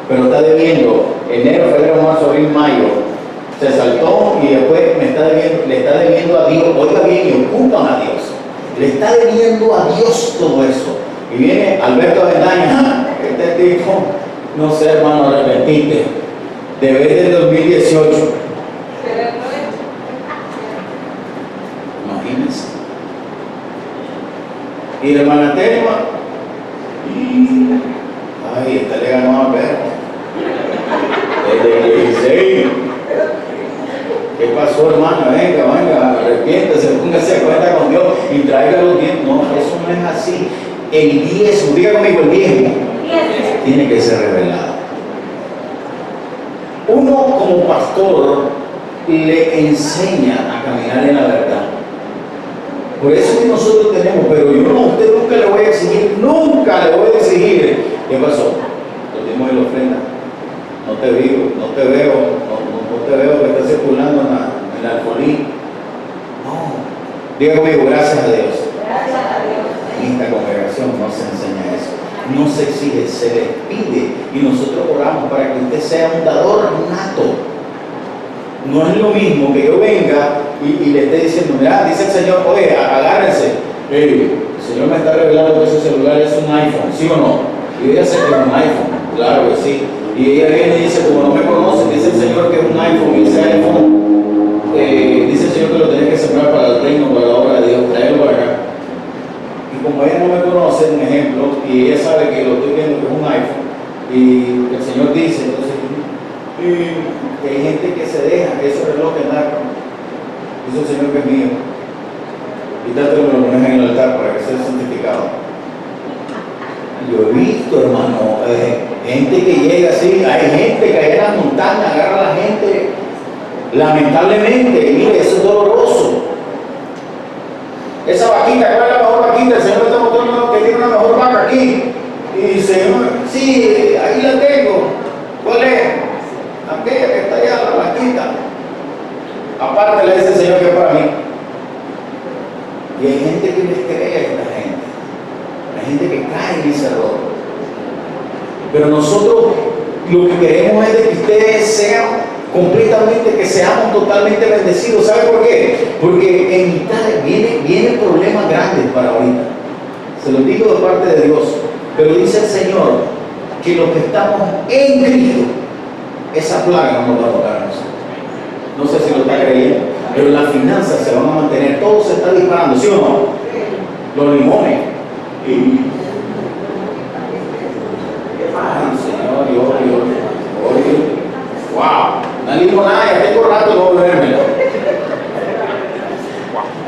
Pero está debiendo enero, febrero, marzo, abril, mayo. Se saltó y después le está debiendo a Dios. Oiga bien, y ocupan a Dios. Le está debiendo a Dios todo eso. Y viene Alberto Bendaña, este tipo, no sé, hermano, arrepentiste. Desde el 2018. Imagínense. Y la hermana Telma, ay, esta le ganó a perro. Desde el 16. ¿Qué pasó, hermana? Venga, arrepiéntese, póngase a cuenta con Dios y traiga los diezmos. No, eso no es así. El diezmo, diga conmigo, el diezmo tiene que ser revelado. Uno como pastor le enseña a caminar en la verdad. Por eso es que nosotros tenemos, pero yo no, usted nunca le voy a exigir, ¿qué pasó? Lo dimos en la ofrenda. No te veo que estás circulando en la alfolí. No. Diga conmigo, gracias a Dios. En esta congregación no se enseña eso. No se exige, se les pide. Y nosotros oramos para que usted sea un dador nato. No es lo mismo que yo venga y le esté diciendo, mira, dice el Señor, oye, agárrense. El Señor me está revelando que ese celular es un iPhone, ¿sí o no? Y ella sé que es un iPhone, claro que sí. Y ella viene y dice, como no me conocen, dice el Señor que es un iPhone, y ese iPhone, dice el Señor que lo tenés que sembrar para el reino, para la obra de Dios, tráelo para acá. Y como ella no me conoce, un ejemplo, y ella sabe que lo estoy viendo que es un iPhone, y el Señor dice, entonces, que hay gente que se deja ese reloj en arco, dice el Señor que es mío, y tanto que me lo pones en el altar para que sea santificado. Yo he visto, hermano, gente que llega así, hay gente que allá en la montaña agarra a la gente, lamentablemente, y mire, eso es doloroso. Esa vaquita, ¿cuál es la mejor vaquita? El Señor me está mostrando que tiene una mejor vaca aquí. Y dice, sí, ahí la tengo. ¿Cuál es? Aquella que está allá, la vaquita. Aparte le dice el Señor que es para mí. Y hay gente que les cree a esta gente. Hay gente que cae en ese error. Pero nosotros lo que queremos es de que ustedes sean completamente, que seamos totalmente bendecidos. ¿Sabe por qué? Porque en mitad vienen problemas grandes para ahorita. Se lo digo de parte de Dios. Pero dice el Señor que los que estamos en Cristo, esa plaga no nos va a tocar a nosotros. No sé si lo está creyendo, pero las finanzas se van a mantener. Todo se está disparando, ¿sí o no? Los limones. Ay, Señor, yo. Wow, una limonada, ya tengo rato no bebérmela.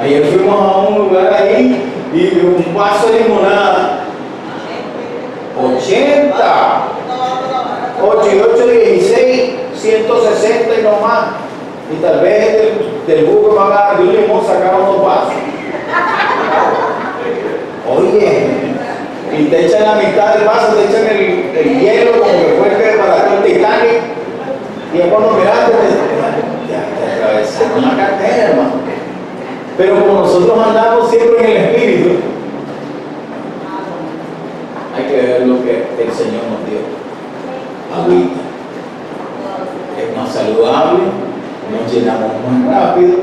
Ayer fuimos a un lugar ahí y un vaso de limonada. 80, 8 y 8, 16, 160 y no más. Y tal vez del jugo que van a dar de un limón sacar unos vasos. Oye, y te echan la mitad del vaso, te echan el hielo como que fue que para el Titanic. Y es cuando miraste, te atravesaron la cartera, hermano. Pero como nosotros andamos siempre en el Espíritu, hay que ver lo que el Señor nos dio. Agüita. Es más saludable, nos llenamos más rápido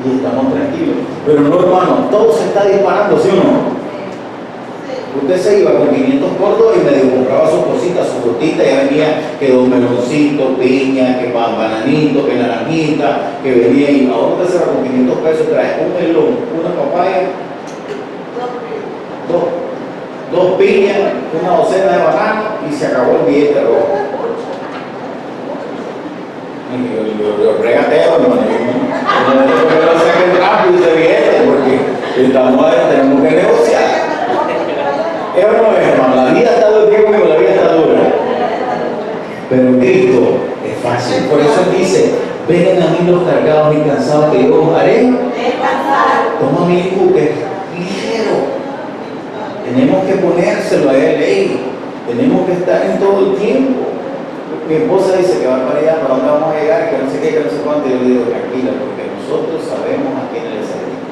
y estamos tranquilos. Pero no, hermano, todo se está disparando, ¿sí o no? Usted se iba con 500 gordos y medio compraba sus cositas, su frutita, ya venía que dos meloncitos, piña, que bananito, que naranjita, que venía y ahora usted se va con 500 pesos, trae un melón, una papaya, dos piñas, una docena de bananos y se acabó el billete rojo. Yo regateo, hermano. No saquen rápido ese billete porque tenemos que negociar. Es o no es, hermano, la vida está dura, la vida está dura. Pero en Cristo es fácil. Por eso Él dice, vengan a mí los cargados y cansados que yo os haré descansar. Toma mi hijo que es ligero. Tenemos que ponérselo a Él, tenemos que estar en todo el tiempo. Mi esposa dice que va para allá, ¿para dónde vamos a llegar? Que no sé qué, que no sé cuánto. Yo le digo, tranquila, porque nosotros sabemos a quién le servimos.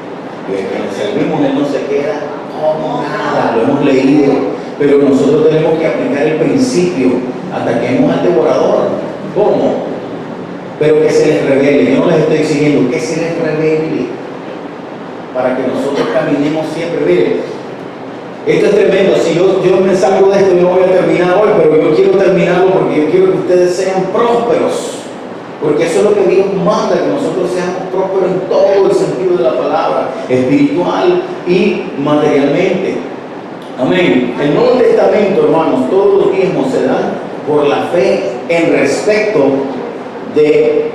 Y a quien le servimos, Él no se queda como nada, lo hemos leído. Pero nosotros tenemos que aplicar el principio, ataquemos al devorador. ¿Cómo? Pero que se les revele, yo no les estoy exigiendo, que se les revele. Para que nosotros caminemos siempre. Mire, Esto es tremendo. Si yo me salgo de esto, yo no voy a terminar hoy, pero yo quiero terminarlo porque yo quiero que ustedes sean prósperos. Porque eso es lo que Dios manda, que nosotros seamos prósperos en todo el sentido de la palabra, espiritual y materialmente. Amén. El Nuevo Testamento, hermanos, todos los diezmos se dan por la fe en respecto de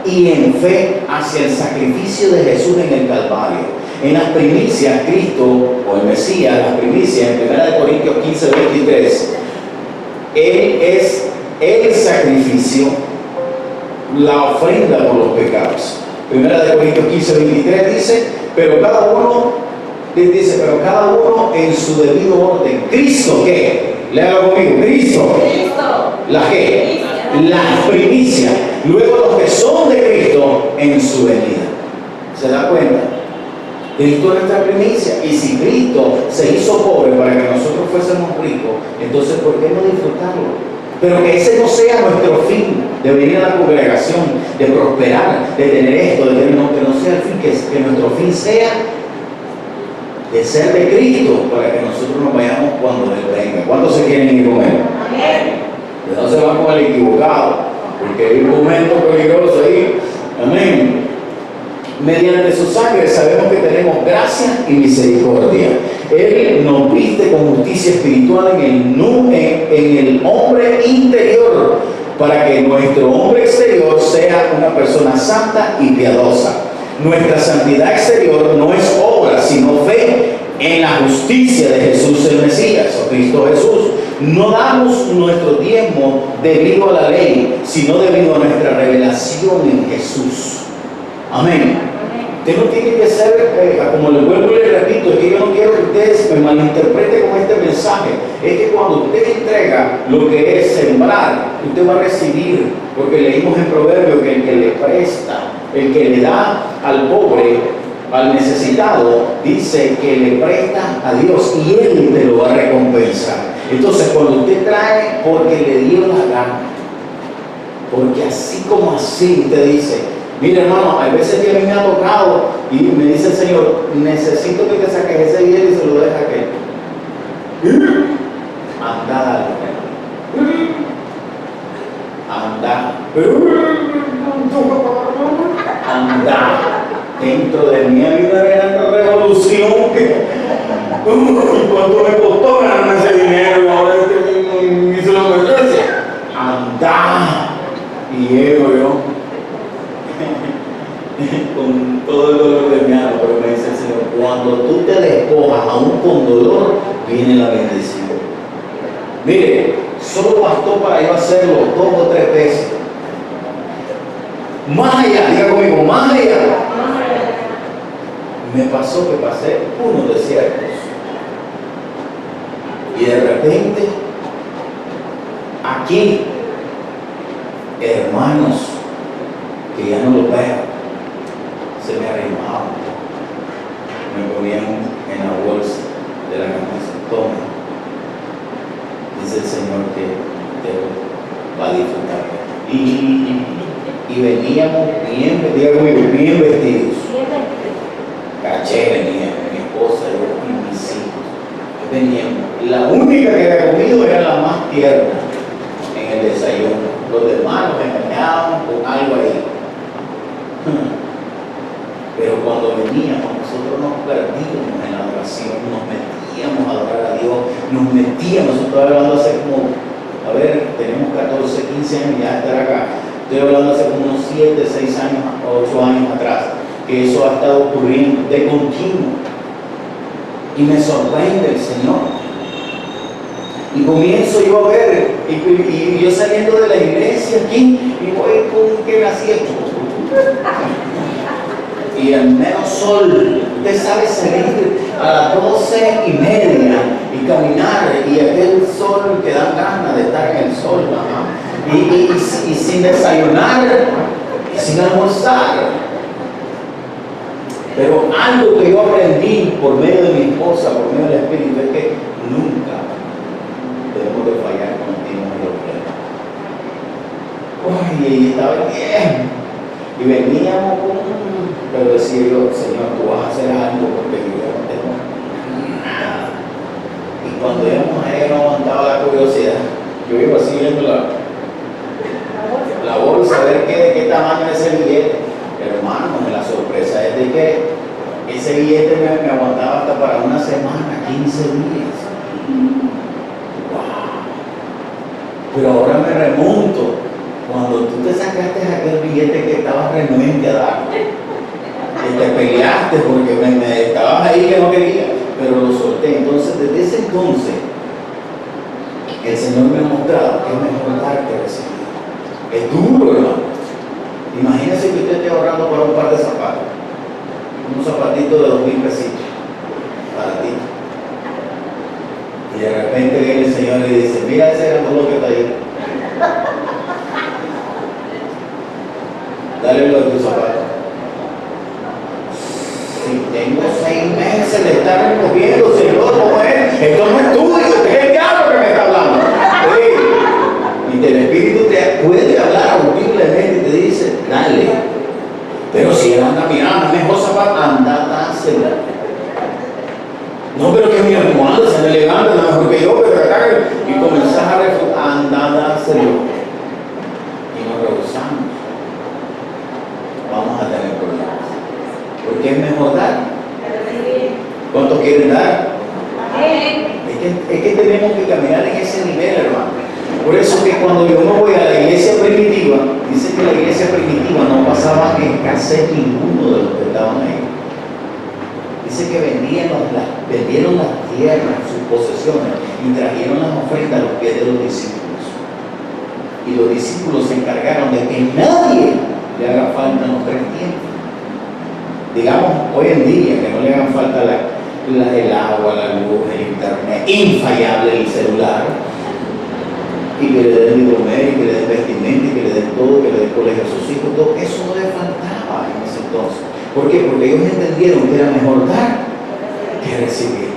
y en fe hacia el sacrificio de Jesús en el Calvario. En las primicias, Cristo o el Mesías, las primicias, en 1 Corintios 15, 23, Él es el sacrificio, la ofrenda por los pecados. 1 Corintios 15, 23 dice, pero cada uno en su debido orden. ¿Cristo qué? Léalo conmigo. ¿Cristo? ¿La qué? Las primicias. Luego los que son de Cristo en su venida. ¿Se da cuenta? Cristo es nuestra primicia. Y si Cristo se hizo pobre para que nosotros fuésemos ricos, entonces ¿por qué no disfrutarlo? Pero que ese no sea nuestro fin, de venir a la congregación, de prosperar, de tener esto, de tener no, que no sea el fin, que nuestro fin sea de ser de Cristo, para que nosotros nos vayamos cuando Él venga. ¿Cuántos se quieren ir con Él? Amén. No se van con el equivocado, porque hay un momento peligroso ahí. Amén. Mediante su sangre sabemos que tenemos gracia y misericordia. Él nos viste con justicia espiritual en el hombre interior, para que nuestro hombre exterior sea una persona santa y piadosa. Nuestra santidad exterior no es obra, sino fe en la justicia de Jesús el Mesías, o Cristo Jesús. No damos nuestro diezmo debido a la ley, sino debido a nuestra revelación en Jesús. Amén. Usted no tiene que ser, como le vuelvo y le repito, es que yo no quiero que ustedes me malinterpreten con este mensaje. Es que cuando usted entrega lo que es sembrar, usted va a recibir, porque leímos en Proverbios que el que le presta, el que le da al pobre, al necesitado, dice que le presta a Dios y Él te lo va a recompensar. Entonces, cuando usted trae porque le dio la gana, porque así como así usted dice, mire hermano, hay veces que a mí me ha tocado y me dice el Señor, necesito que te saques ese dinero y se lo dejes a aquel. Anda, anda, anda. Dentro de mí hay una gran revolución que cuánto me costó ganarme ese dinero y ahora hice lo que merece. Anda. Y llego yo con todo el dolor de mi alma, pero me dice el Señor, cuando tú te despojas aún con dolor, viene la bendición. Mire, solo bastó para yo hacerlo 2 o 3 veces. Más allá, diga conmigo, más allá. Me pasó que pasé unos desiertos. Y de repente, aquí, hermanos que ya no lo veo, se me arrimaban, me ponían en la bolsa de la camisa, toma, dice el Señor que te va a disfrutar. Y veníamos bien vestidos. Caché venía, mi esposa y mis hijos. Veníamos. La única que había comido era la más tierna en el desayuno. Los demás nos engañaban con algo ahí. Pero cuando veníamos, nosotros nos perdíamos en la oración, nos metíamos a adorar a Dios, nos metíamos. Estoy hablando hace como, tenemos 14, 15 años ya de estar acá. Estoy hablando hace como unos 7, 6 años, 8 años atrás, que eso ha estado ocurriendo de continuo. Y me sorprende el Señor. Y comienzo yo a ver, y yo saliendo de la iglesia aquí, y voy con que me hacía y el menos sol, usted sabe salir a las 12:30 y caminar, y aquel sol que da ganas de estar en el sol, y sin desayunar, y sin almorzar. Pero algo que yo aprendí por medio de mi esposa, por medio del Espíritu, es que nunca debemos de fallar cuando tenemos el problema. Y estaba bien. Y veníamos pero decía yo, Señor, tú vas a hacer algo porque yo no tengo nada. cuando íbamos a ella no aguantaba la curiosidad. Yo iba así viendo la bolsa, a ver de qué tamaño es ese billete. Pero hermano, la sorpresa es de que ese billete me aguantaba hasta para una semana, 15 días. ¡Wow! Pero ahora me remonto, cuando tú te sacaste aquel billete que estabas renuente a dar, que te peleaste porque estabas ahí que no querías, pero lo solté. Entonces, desde ese entonces, el Señor me ha mostrado que es mejor dar que recibir. Es duro, hermano. Imagínese que usted esté ahorrando para un par de zapatos, unos zapatitos de 2,000 pesitos, para ti. Y de repente viene el Señor y le dice, mira ese grandolo que está ahí. Dale lo de tus zapatos. Si tengo 6 meses de estar recogiendo, Señor, ¿cómo es? Esto no es tuyo, este es el diablo que me está hablando. Sí. Y el Espíritu te puede hablar audiblemente y te dice, dale. Pero si él anda mirando, mejor zapato, anda, dásela. No, pero que mi almohada se me levanta, no mejor que yo, pero acá, y comenzás a refutar, anda, dáselo. Y nos rehusamos. Vamos a tener problemas. Porque es mejor dar. ¿Cuántos quieren dar? Es que tenemos que caminar en ese nivel, hermano. Por eso que cuando yo me voy a la iglesia primitiva, dice que la iglesia primitiva no pasaba escasez ninguno de los que estaban ahí. Dice que vendieron las tierras, sus posesiones, y trajeron las ofrendas a los pies de los discípulos. Y los discípulos se encargaron de que nadie le haga falta en los 3 tiempos. Digamos, hoy en día, que no le hagan falta el agua, la luz, el internet, infallable el celular, y que le den de comer, y que le den vestimenta, y que le den todo, que le den colegio a sus hijos, todo eso no le faltaba en ese entonces. ¿Por qué? Porque ellos entendieron que era mejor dar que recibir.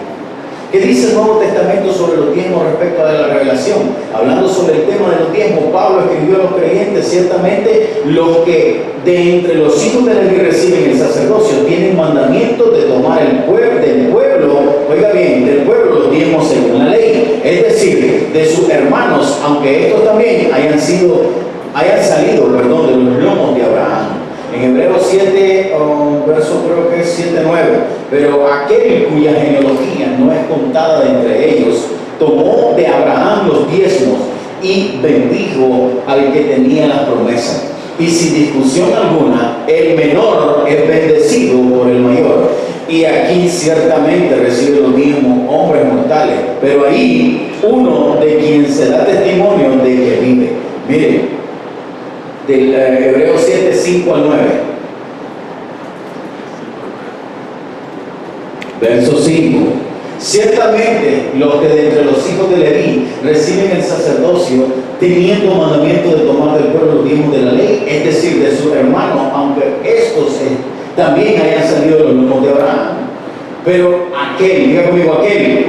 ¿Qué dice el Nuevo Testamento sobre los diezmos respecto a la revelación? Hablando sobre el tema de los diezmos, Pablo escribió a los creyentes, ciertamente los que de entre los hijos de Leví reciben el sacerdocio tienen mandamiento de tomar del pueblo, oiga bien, del pueblo los diezmos según la ley, es decir, de sus hermanos, aunque estos también hayan salido, de los lomos de Abraham. En Hebreos 7, verso creo que es 7-9, pero aquel cuya genealogía no es contada de entre ellos, tomó de Abraham los diezmos y bendijo al que tenía las promesas. Y sin discusión alguna, el menor es bendecido por el mayor. Y aquí ciertamente reciben los diezmos hombres mortales, pero ahí uno de quien se da testimonio de que vive. Miren, del Hebreos 7, 5 al 9. Verso 5. Ciertamente los que de entre los hijos de Leví reciben el sacerdocio teniendo mandamiento de tomar del pueblo los diezmos de la ley, es decir, de sus hermanos, aunque estos también hayan salido de los lomos de Abraham. Pero aquel, diga conmigo, aquel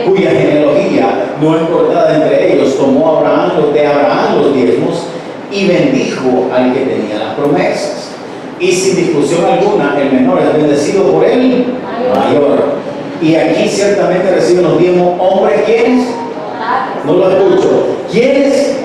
cuya genealogía no es cortada entre ellos, tomó Abraham de Abraham los diezmos y bendijo al que tenía las promesas. Y sin discusión alguna, el menor es bendecido por el mayor. Y aquí ciertamente reciben los diezmos hombres, ¿quiénes? No lo escucho. ¿Quiénes?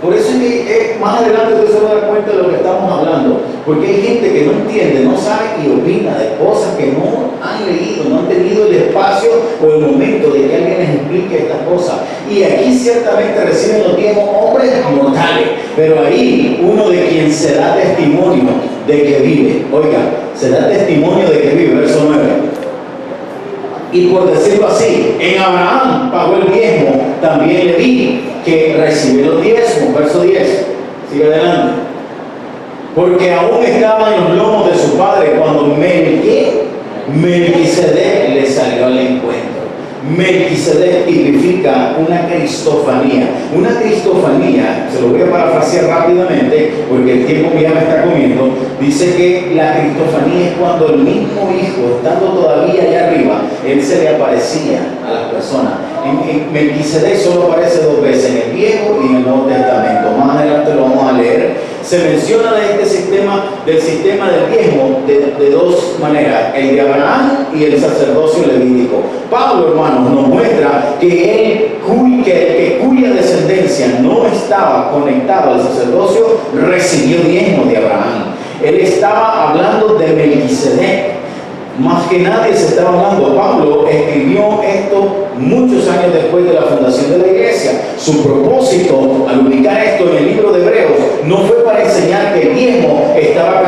Por eso es que más adelante usted se va a dar cuenta de lo que estamos hablando. Porque hay gente que no entiende, no sabe y opina de cosas que no han leído, no han tenido el espacio o el momento de que alguien les explique estas cosas. Y aquí ciertamente reciben los diezmos hombres mortales, pero ahí uno de quien se da testimonio de que vive. Oiga, se da testimonio de que vive, verso 9. Y por decirlo así, en Abraham pagó el diezmo, también Leví, que recibió los diezmos, verso 10. Sigue adelante. Porque aún estaba en los lomos de su padre cuando Melquisedec le salió al encuentro. Melquisedec tipifica una cristofanía. Una cristofanía, se lo voy a parafrasear rápidamente porque el tiempo ya me está comiendo. Dice que la cristofanía es cuando el mismo hijo, estando todavía allá arriba, él se le aparecía a las personas. En Melquisedec solo aparece 2 veces, en el Viejo y en el Nuevo Testamento. Más adelante lo vamos a leer. se menciona de este sistema, del sistema del diezmo, de dos maneras, el de Abraham y el sacerdocio levítico. Pablo, hermanos, nos muestra que cuya descendencia no estaba conectada al sacerdocio, recibió diezmo de Abraham. Él estaba hablando de Melquisedec. Más que nadie se estaba hablando. Pablo escribió esto muchos años después de la fundación de la iglesia. Su propósito al ubicar esto en el libro de Hebreos no fue para enseñar que el diezmo estaba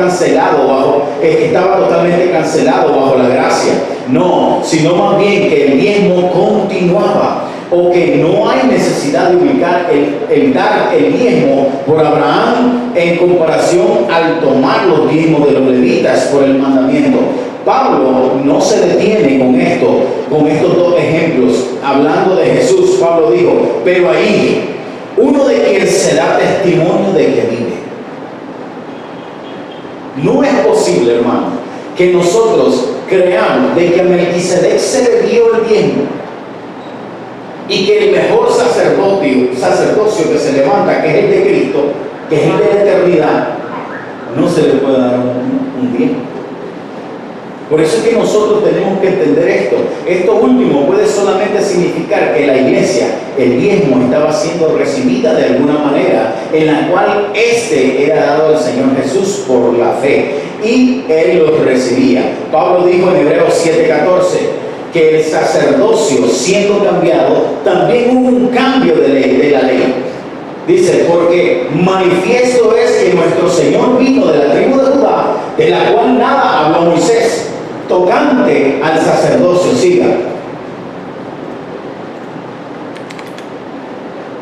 estaba totalmente cancelado bajo la gracia. No, sino más bien que el diezmo continuaba, o que no hay necesidad de ubicar el dar el diezmo por Abraham en comparación al tomar los diezmos de los levitas por el mandamiento. Pablo no se detiene con estos dos ejemplos. Hablando de Jesús, Pablo dijo, pero ahí, uno de quien se da testimonio de que vive. No es posible, hermano, que nosotros creamos de que a Melquisedec se le dio el diezmo y que el mejor sacerdocio que se levanta, que es el de Cristo, que es el de la eternidad, no se le puede dar un diezmo. Por eso es que nosotros tenemos que entender esto. Esto último puede solamente significar que la iglesia, el diezmo, estaba siendo recibida de alguna manera, en la cual era dado al Señor Jesús por la fe, y Él los recibía. Pablo dijo en Hebreos 7:14, que el sacerdocio siendo cambiado, también hubo un cambio de la ley. Dice, porque manifiesto es que nuestro Señor vino de la tribu de Judá, de la cual nada habló Moisés, tocante al sacerdocio. Siga.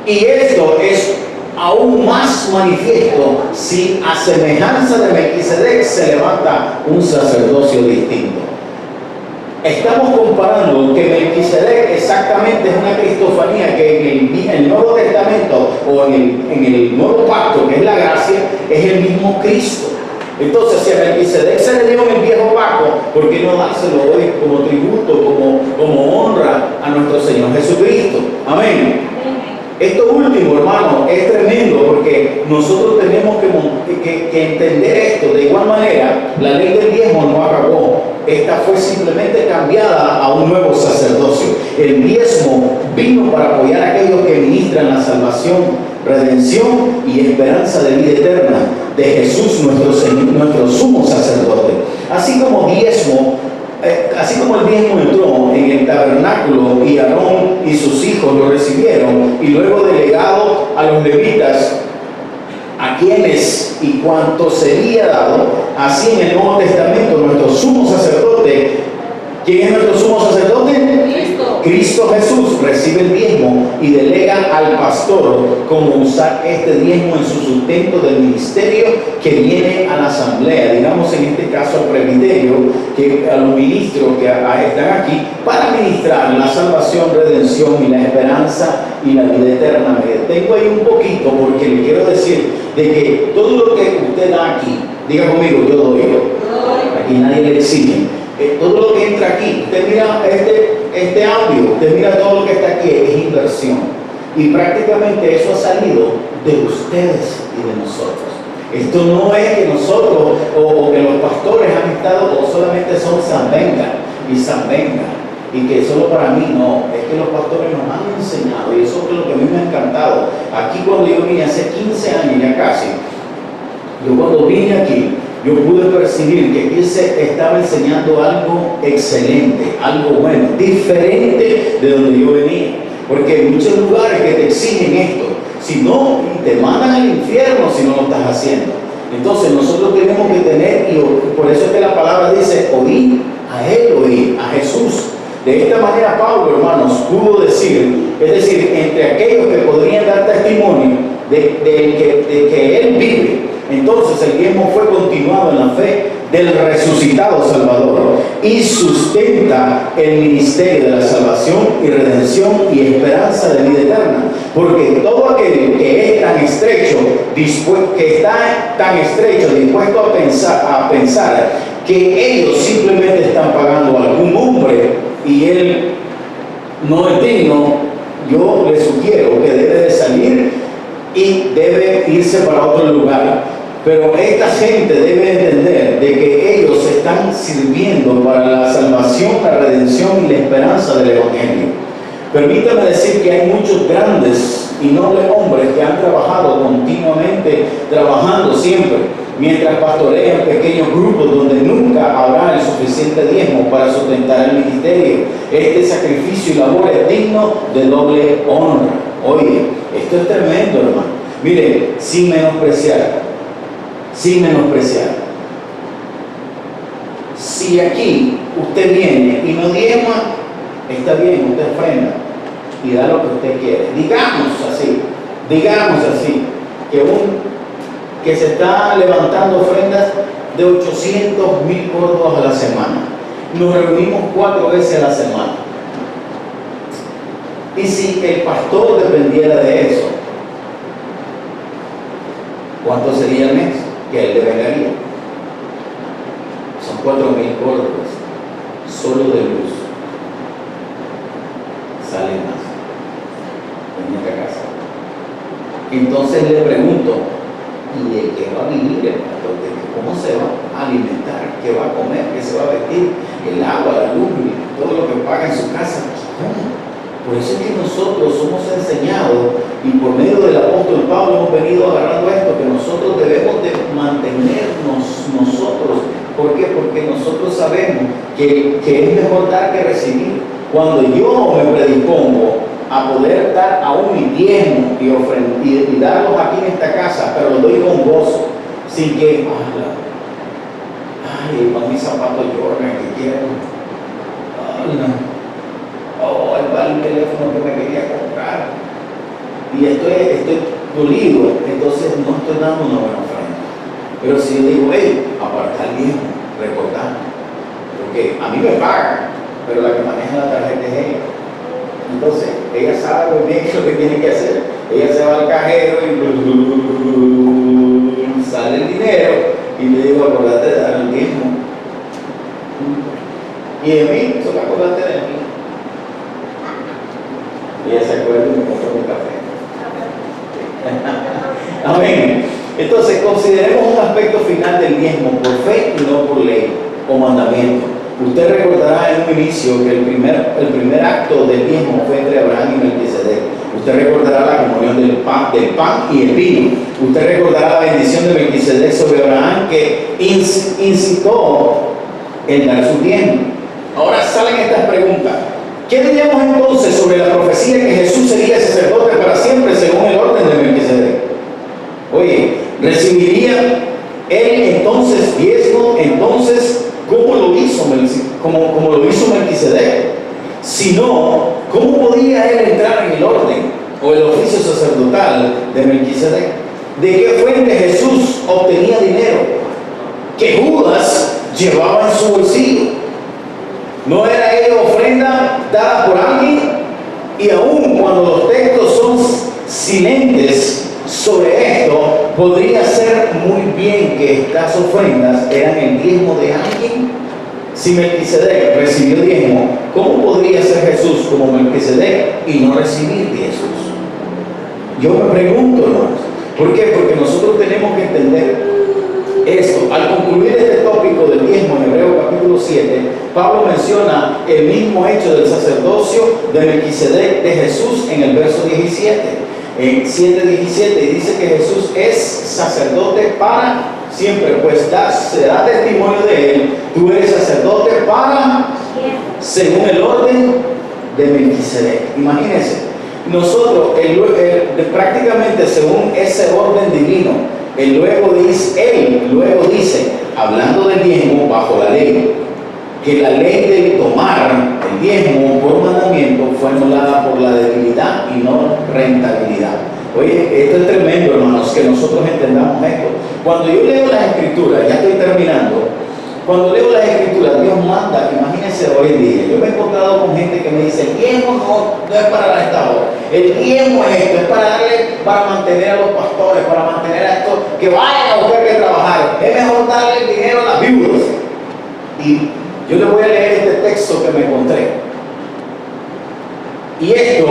Y esto es aún más manifiesto si a semejanza de Melquisedec se levanta un sacerdocio distinto. Estamos comparando que Melquisedec exactamente es una cristofanía que en el Nuevo Testamento o en el Nuevo Pacto, que es la gracia, es el mismo Cristo. Entonces, si a Melquisedec se le dio en el viejo pacto, ¿por qué no dárselo hoy como tributo, como honra a nuestro Señor Jesucristo? Amén. Esto último, hermano, es tremendo, porque nosotros tenemos que entender esto. De igual manera, la ley del diezmo no acabó. Esta fue simplemente cambiada a un nuevo sacerdocio. El diezmo vino para apoyar a aquellos que ministran la salvación, redención y esperanza de vida eterna de Jesús, nuestro sumo sacerdote. Así como el diezmo entró en el tabernáculo y Aarón y sus hijos lo recibieron, y luego delegado a los levitas, a quienes y cuanto sería dado, así en el Nuevo Testamento nuestro sumo sacerdote, ¿quién es nuestro sumo sacerdote? Cristo Jesús recibe el diezmo y delega al pastor cómo usar este diezmo en su sustento del ministerio que viene a la asamblea, digamos en este caso al presbiterio, a los ministros que están aquí, para ministrar la salvación, redención y la esperanza y la vida eterna. Me detengo ahí un poquito porque le quiero decir de que todo lo que usted da aquí, diga conmigo, yo doy. Aquí nadie le exige. Todo lo que entra aquí, usted mira este audio, usted mira todo lo que está aquí, es inversión. Y prácticamente eso ha salido de ustedes y de nosotros. Esto no es que nosotros o que los pastores han estado o solamente son zambenga y que solo para mí, no, es que los pastores nos han enseñado, y eso es lo que a mí me ha encantado. Aquí cuando yo vine hace 15 años ya casi, yo cuando vine aquí, yo pude percibir que aquí se estaba enseñando algo excelente, algo bueno, diferente de donde yo venía. Porque hay muchos lugares que te exigen esto, si no, te mandan al infierno si no lo estás haciendo. Entonces nosotros tenemos que tener, y por eso es que la palabra dice, oír a Él, oír a Jesús. De esta manera Pablo, hermanos, pudo decir, es decir, entre aquellos que podrían dar testimonio de que Él vive. Entonces el diezmo fue continuado en la fe del resucitado Salvador y sustenta el ministerio de la salvación y redención y esperanza de vida eterna. Porque todo aquel que es tan estrecho, dispuesto a pensar que ellos simplemente están pagando a algún hombre y él no es digno, yo le sugiero que debe de salir y debe irse para otro lugar. Pero esta gente debe entender de que ellos están sirviendo para la salvación, la redención y la esperanza del Evangelio. Permítame decir que hay muchos grandes y nobles hombres que han trabajado continuamente, trabajando siempre, mientras pastorean pequeños grupos donde nunca habrá el suficiente diezmo para sustentar el ministerio. Este sacrificio y labor es digno de doble honra. Oye, esto es tremendo, hermano. Mire, sin menospreciar. Si aquí usted viene y no diezma, está bien, usted ofrenda y da lo que usted quiere. Digamos así, que se está levantando ofrendas de 800,000 córdobas a la semana. Nos reunimos 4 veces a la semana. Y si el pastor dependiera de eso, ¿cuánto sería el mes que él devengaría? Son 4,000 córdobas solo de luz. Sale más en esta casa. Entonces le pregunto, ¿y de qué va a vivir el pastor? ¿Cómo se va a alimentar? ¿Qué va a comer? ¿Qué se va a vestir? El agua, la luz, todo lo que paga en su casa. ¿Cómo? Por eso es que nosotros somos enseñados, y por medio del apóstol Pablo hemos venido agarrando esto, que nosotros debemos de mantenernos nosotros. ¿Por qué? Porque nosotros sabemos que es mejor dar que recibir. Cuando yo me predispongo a poder dar aún mi diezmo y darlos aquí en esta casa, pero lo doy con gozo, sin que, para mis zapatos Jordan que quiero, ahí va el teléfono que me quería comprar, y estoy dolido, entonces no estoy dando una buena ofrenda. Pero si yo digo, apartar el diezmo, recordar, porque a mí me pagan, pero la que maneja la tarjeta es ella. Entonces, ella sabe lo que tiene que hacer. Ella se va al cajero y sale el dinero y le digo, acordate de dar el diezmo. Y de mí, solo acordate de mí. Y ella se acuerda y me compró mi café. Amén. Entonces, consideremos un aspecto final del diezmo por fe y no por ley o mandamiento. Usted recordará en un inicio que el primer acto del diezmo fue entre Abraham y Melquisedec. Usted recordará la comunión del pan y el vino. Usted recordará la bendición de Melquisedec sobre Abraham, que incitó en dar su diezmo. Ahora salen estas preguntas. ¿Qué diríamos entonces sobre la profecía que Jesús sería sacerdote para siempre según el orden de Melquisedec? Oye, ¿recibiría él entonces diezmo? Entonces, ¿cómo lo hizo Melquisedec? Si no, ¿cómo podía él entrar en el orden o el oficio sacerdotal de Melquisedec? ¿De qué fuente Jesús obtenía dinero que Judas llevaba en su bolsillo? ¿No era ello ofrenda dada por alguien? Y aún cuando los textos son silentes sobre esto, podría ser muy bien que estas ofrendas eran el diezmo de alguien. Si Melquisedec recibió diezmo, ¿cómo podría ser Jesús como Melquisedec y no recibir diezmos? Yo me pregunto, hermanos, ¿por qué? Porque nosotros tenemos que entender esto. Al concluir este tópico del diezmo en Hebreos capítulo 7, Pablo menciona el mismo hecho del sacerdocio de Melquisedec de Jesús en el verso 17. En 7:17 dice que Jesús es sacerdote para siempre, pues se da testimonio de él. Tú eres sacerdote para, según el orden de Melquisedec. Imagínense, nosotros prácticamente según ese orden divino, él luego dice, hablando del diezmo bajo la ley, que la ley de tomar el diezmo por mandamiento fue anulada por la debilidad y no rentabilidad. Oye, esto es tremendo, hermanos, que nosotros entendamos esto. Cuando yo leo las escrituras, ya estoy terminando, cuando leo las escrituras, Dios manda, imagínense hoy en día, yo me he encontrado con gente que me dice, el diezmo no es para esta hora, el diezmo es esto, es para mantener a los pastores, para mantener a estos que vayan a buscar que trabajar, es mejor darle el dinero a las viudas. Y yo les voy a leer este texto que me encontré. Y esto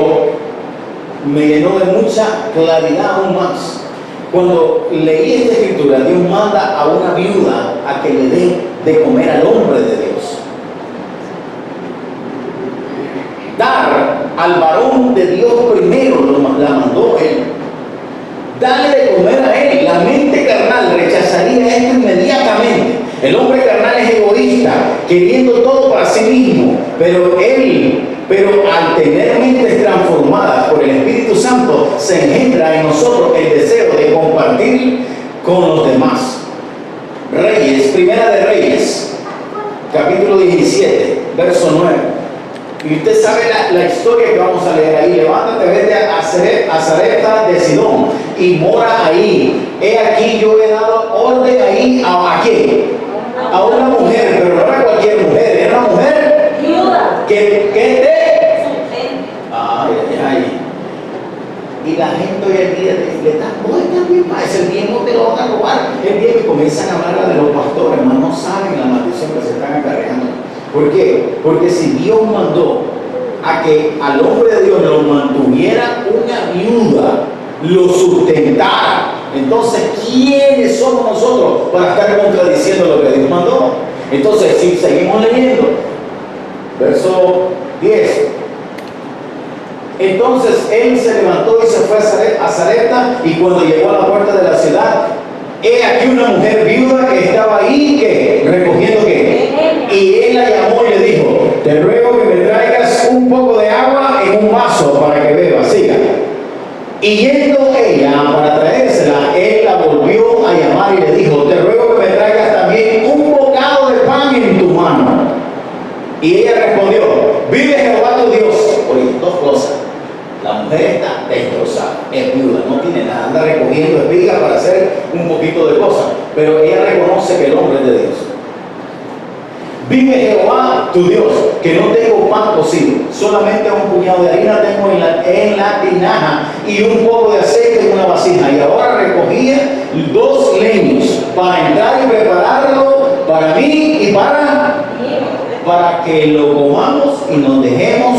me llenó de mucha claridad aún más. Cuando leí esta escritura, Dios manda a una viuda a que le dé de comer al hombre de Dios. Dar al varón de Dios primero la mandó Él. Dale de comer a Él. La mente carnal rechazaría esto inmediatamente. El hombre carnal es egoísta, queriendo todo para sí mismo, pero al tener mentes transformadas por el Espíritu Santo, se engendra en nosotros el deseo de compartir con los demás. Reyes, Primera de Reyes, capítulo 17, verso 9. Y usted sabe la historia que vamos a leer ahí. Levántate, vete a Zarepta de Sidón y mora ahí. He aquí yo he dado orden ahí ¿a quién? A una mujer, pero no era cualquier mujer, era una mujer viuda que sustente. Ay. Y la gente hoy en día le está, bien más, el tiempo te lo van a robar. El día que comienzan a hablar de los pastores, hermano, no saben la maldición que se están acarreando. ¿Por qué? Porque si Dios mandó a que al hombre de Dios lo mantuviera una viuda, lo sustentara, entonces ¿quiénes somos nosotros para estar contradiciendo lo que Dios mandó? Entonces, si seguimos leyendo, verso 10. Entonces él se levantó y se fue a Zarepta, y cuando llegó a la puerta de la ciudad, he aquí una mujer viuda que estaba ahí, que recogiendo qué. Y él la llamó y le dijo: te ruego que me traigas un poco de agua en un vaso para que beba. Siga. Y yendo ella para traérsela, él la volvió a llamar y le dijo: te ruego que me traigas también un bocado de pan en tu mano. Y ella respondió: vive Jehová tu Dios. Oye, dos cosas. La mujer está destrozada, es viuda, no tiene nada, anda recogiendo espigas para hacer un poquito de cosas, pero ella reconoce que el hombre es de Dios. Vive Jehová tu Dios, que no tengo pan cocido, solamente un puñado de harina tengo en la tinaja y un poco de aceite en una vasija. Y ahora recogía 2 leños para entrar y prepararlo para mí y para que lo comamos y nos dejemos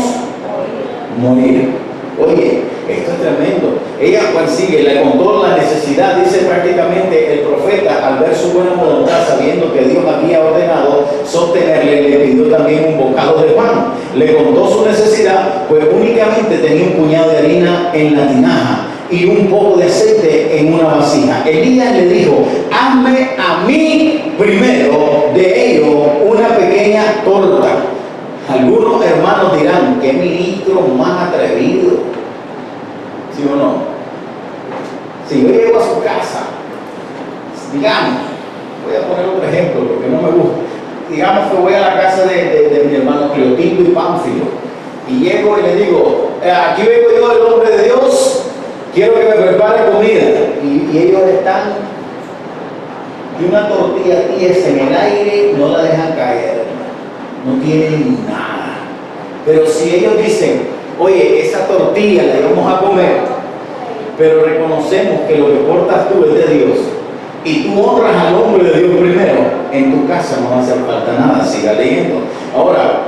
morir. Oye, esto es tremendo. Ella sigue, le contó la necesidad, dice prácticamente el profeta, al ver su buena voluntad, sabiendo que Dios había ordenado sostenerle, le pidió también un bocado de pan. Le contó su necesidad, pues únicamente tenía un puñado de harina en la tinaja y un poco de aceite en una vasija. Elías le dijo: hazme a mí primero de ello una pequeña torta. Algunos hermanos dirán: ¿qué ministro más atrevido? ¿Sí o no? Si yo llego a su casa, digamos, voy a poner otro ejemplo porque no me gusta. Digamos que voy a la casa de mi hermano Cleotildo y Pánfilo, y llego y le digo: aquí vengo yo, el hombre de Dios, quiero que me prepare comida. Y ellos están, y una tortilla tiesa en el aire, no la dejan caer. No tienen nada. Pero si ellos dicen: oye, esa tortilla la íbamos a comer, pero reconocemos que lo que portas tú es de Dios, y tú honras al hombre de Dios primero, en tu casa no va a hacer falta nada. Siga leyendo. Ahora,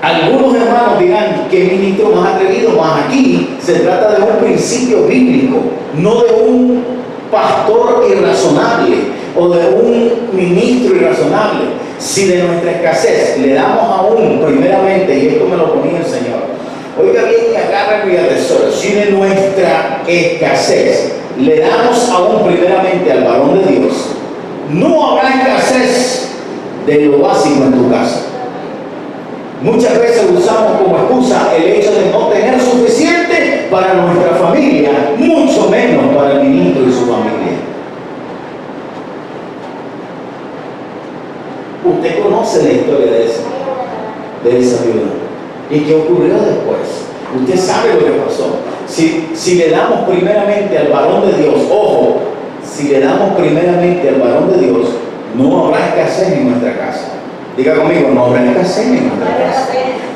algunos hermanos dirán: ¿qué ministro más atrevido? Más aquí se trata de un principio bíblico, no de un pastor irrazonable o de un ministro irrazonable. Si de nuestra escasez le damos aún primeramente, y esto me lo ponía el Señor, oiga bien y agárrenlo y atesoro, si de nuestra escasez le damos aún primeramente al varón de Dios, no habrá escasez de lo básico en tu casa. Muchas veces usamos como excusa el hecho de no tener suficiente para nuestra familia, mucho menos para el ministro y su familia. Usted conoce la historia de esa viuda y qué ocurrió después. Usted sabe lo que pasó. Si le damos primeramente al varón de Dios, ojo, si le damos primeramente al varón de Dios, no habrá escasez en nuestra casa. Diga conmigo: no habrá escasez en nuestra casa.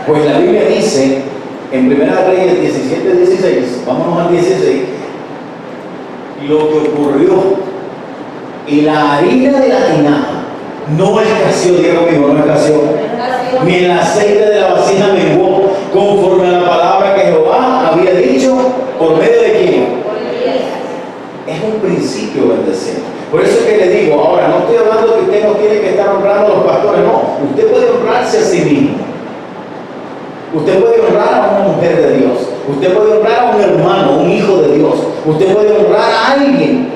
Pues la Biblia dice en 1 Reyes 17:16, vámonos al 16, lo que ocurrió, y la harina de la tinaja no escaseó, diga conmigo, no escaseó, ni el aceite de la vasija menguó, conforme a la palabra que Jehová había dicho por medio de quién. Es un que obedecer. Por eso es que le digo, ahora no estoy hablando que usted no tiene que estar honrando a los pastores, no. Usted puede honrarse a sí mismo. Usted puede honrar a una mujer de Dios. Usted puede honrar a un hermano, un hijo de Dios. Usted puede honrar a alguien.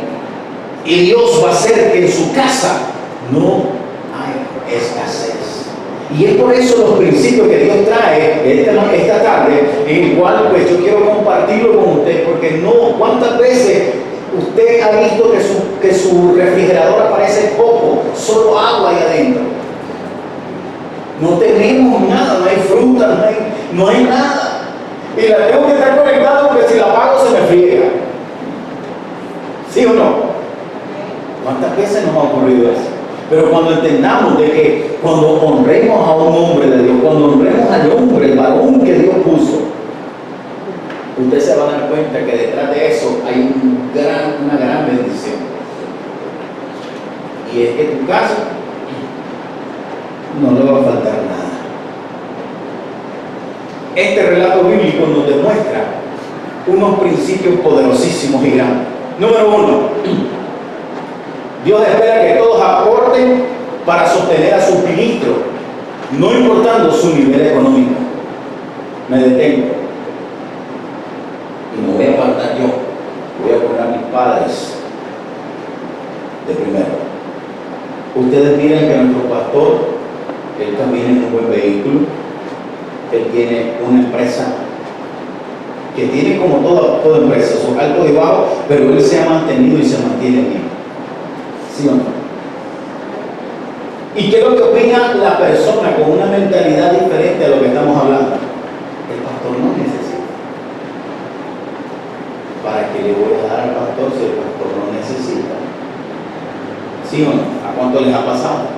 Y Dios va a hacer que en su casa no hay escasez. Y es por eso los principios que Dios trae esta tarde, en el cual pues yo quiero compartirlo con usted, porque no, ¿cuántas veces usted ha visto que su refrigerador aparece poco, solo agua ahí adentro? No tenemos nada, no hay fruta, no hay nada. Y la tengo que estar conectada porque si la apago se me friega. ¿Sí o no? ¿Cuántas veces nos ha ocurrido eso? Pero cuando entendamos de que cuando honremos a un hombre de Dios, cuando honremos al hombre, el varón que Dios puso, usted se va a dar cuenta que detrás de eso hay una gran bendición. Y es que tu casa no le va a faltar nada. Este relato bíblico nos demuestra unos principios poderosísimos y grandes. Número 1, Dios espera que todos aporten para sostener a sus ministros, no importando su nivel económico. Me detengo y me voy a apartar yo. Voy a poner a mis padres de primero. Ustedes miren que nuestro pastor, él también es un buen vehículo, él tiene una empresa que tiene como toda empresa, son altos y bajos, pero él se ha mantenido y se mantiene bien. ¿Sí o no? ¿Y qué es lo que opina la persona con una mentalidad diferente a lo que estamos hablando? El pastor no necesita. ¿Para qué le voy a dar al pastor si el pastor no necesita? ¿Sí o no? ¿A cuánto les ha pasado?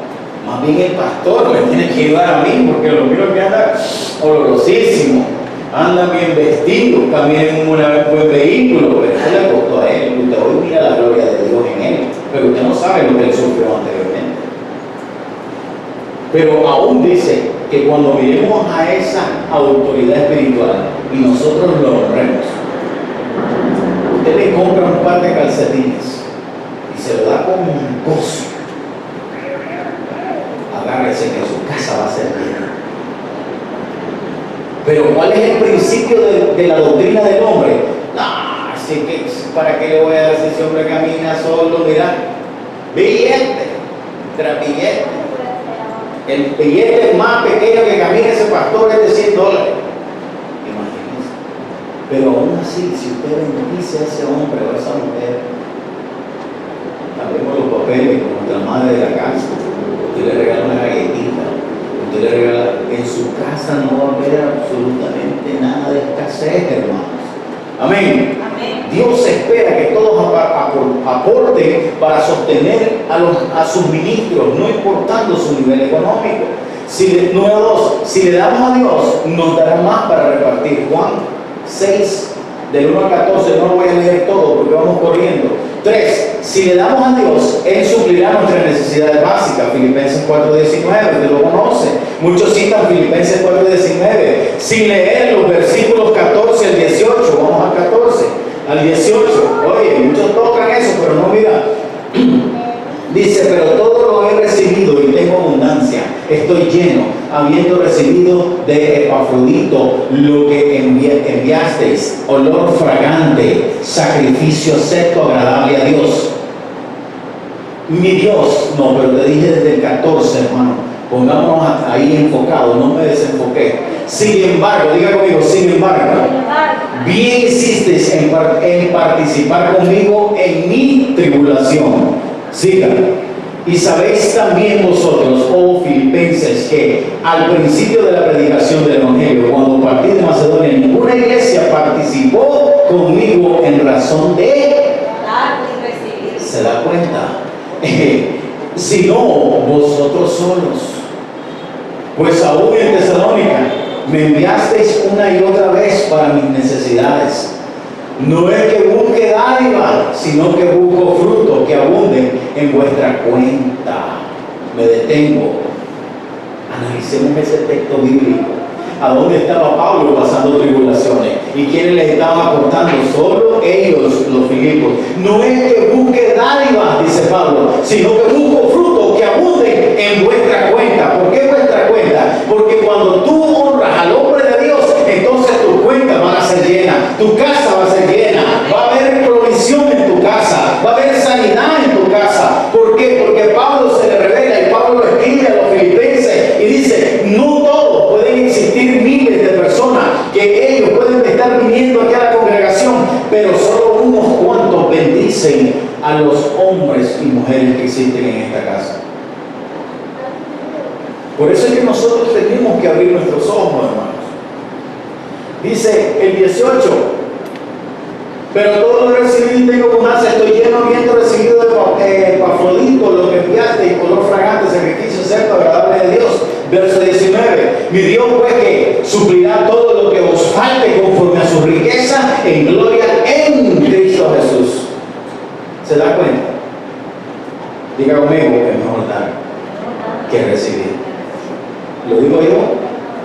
Más bien el pastor me tiene que ayudar a mí, porque lo miro que anda olorosísimo, anda bien vestido, también en un buen vehículo, pero eso le costó a él. Usted hoy mira la gloria de Dios en él, pero usted no sabe lo que él sufrió anteriormente. Pero aún dice que cuando miremos a esa autoridad espiritual y nosotros lo honremos, usted le compra un par de calcetines y se lo da con gozo. Agárrese que su casa va a ser llena. Pero ¿cuál es el principio de la doctrina del hombre? No, así que ¿para qué le voy a dar si ese hombre camina solo? Mira, billete, tras billete. El billete más pequeño que camina ese pastor es de $100. Imagínense. Pero aún así, si usted bendice a ese hombre o a esa mujer, sabemos los papeles como nuestra madre de la casa, usted le regala una galletita, usted le regala, en su casa no va a haber absolutamente nada de escasez, hermanos. Amén. Amén. Dios espera que todos aporten para sostener a sus ministros, no importando su nivel económico. Número 2, si le damos a Dios, nos dará más para repartir. Juan 6, del 1 al 14, no lo voy a leer todo porque vamos corriendo. 3, si le damos a Dios, Él suplirá nuestras necesidades básicas. Filipenses 4:19, usted lo conoce. Muchos citan Filipenses 4:19. Sin leer los versículos 14 al 18, vamos al 14, al 18. Oye, muchos tocan eso, pero no mira. Dice, pero todo lo he recibido y tengo abundancia. Estoy lleno, habiendo recibido de Epafrodito lo que enviasteis, olor fragante, sacrificio acepto, agradable a Dios. Mi Dios, no, pero te dije desde el 14, hermano, pongámonos ahí enfocados, no me desenfoqué. Sin embargo, diga conmigo, sin embargo, bien hicisteis en participar conmigo en mi tribulación. Siga. Y sabéis también vosotros, oh filipenses, que al principio de la predicación del Evangelio, cuando partí de Macedonia, ninguna iglesia participó conmigo en razón de Dar y recibir. ¿se da cuenta? Sino vosotros solos. Pues aún en Tesalónica me enviasteis una y otra vez para mis necesidades. No es que busque dádiva, sino que busco fruto que abunde en vuestra cuenta. Me detengo. Analicemos ese texto bíblico. ¿A dónde estaba Pablo pasando tribulaciones? ¿Y quiénes les estaban aportando? Solo ellos, los filipos. No es que busque dádivas, dice Pablo, sino que busco frutos que abunden en vuestra cuenta. ¿Por qué vuestra cuenta? Porque cuando tú honras al hombre de Dios, entonces tus cuentas van a ser llenas, tu casa va a ser llena, va a haber provisión en tu casa, va a haber sanidad en tu casa. ¿Por qué? Porque Pablo se le revela y Pablo lo escribe a los filipenses y dice, no todos pueden existir miles de personas que ellos pueden estar viniendo aquí a la congregación, pero solo unos cuantos bendicen a los hombres y mujeres que existen en esta casa. Por eso es que nosotros tenemos que abrir nuestros ojos, hermanos. Dice el 18, pero todo lo recibí y tengo con ansia, estoy lleno habiendo recibido de Epafrodito lo que enviaste y color fragante, sacrificio acepto, agradable de Dios. Verso 19, mi Dios pues que suplirá todo lo que os falte conforme a su riqueza en gloria en Cristo Jesús. ¿Se da cuenta? Diga conmigo que es mejor dar que recibir. ¿Lo digo yo?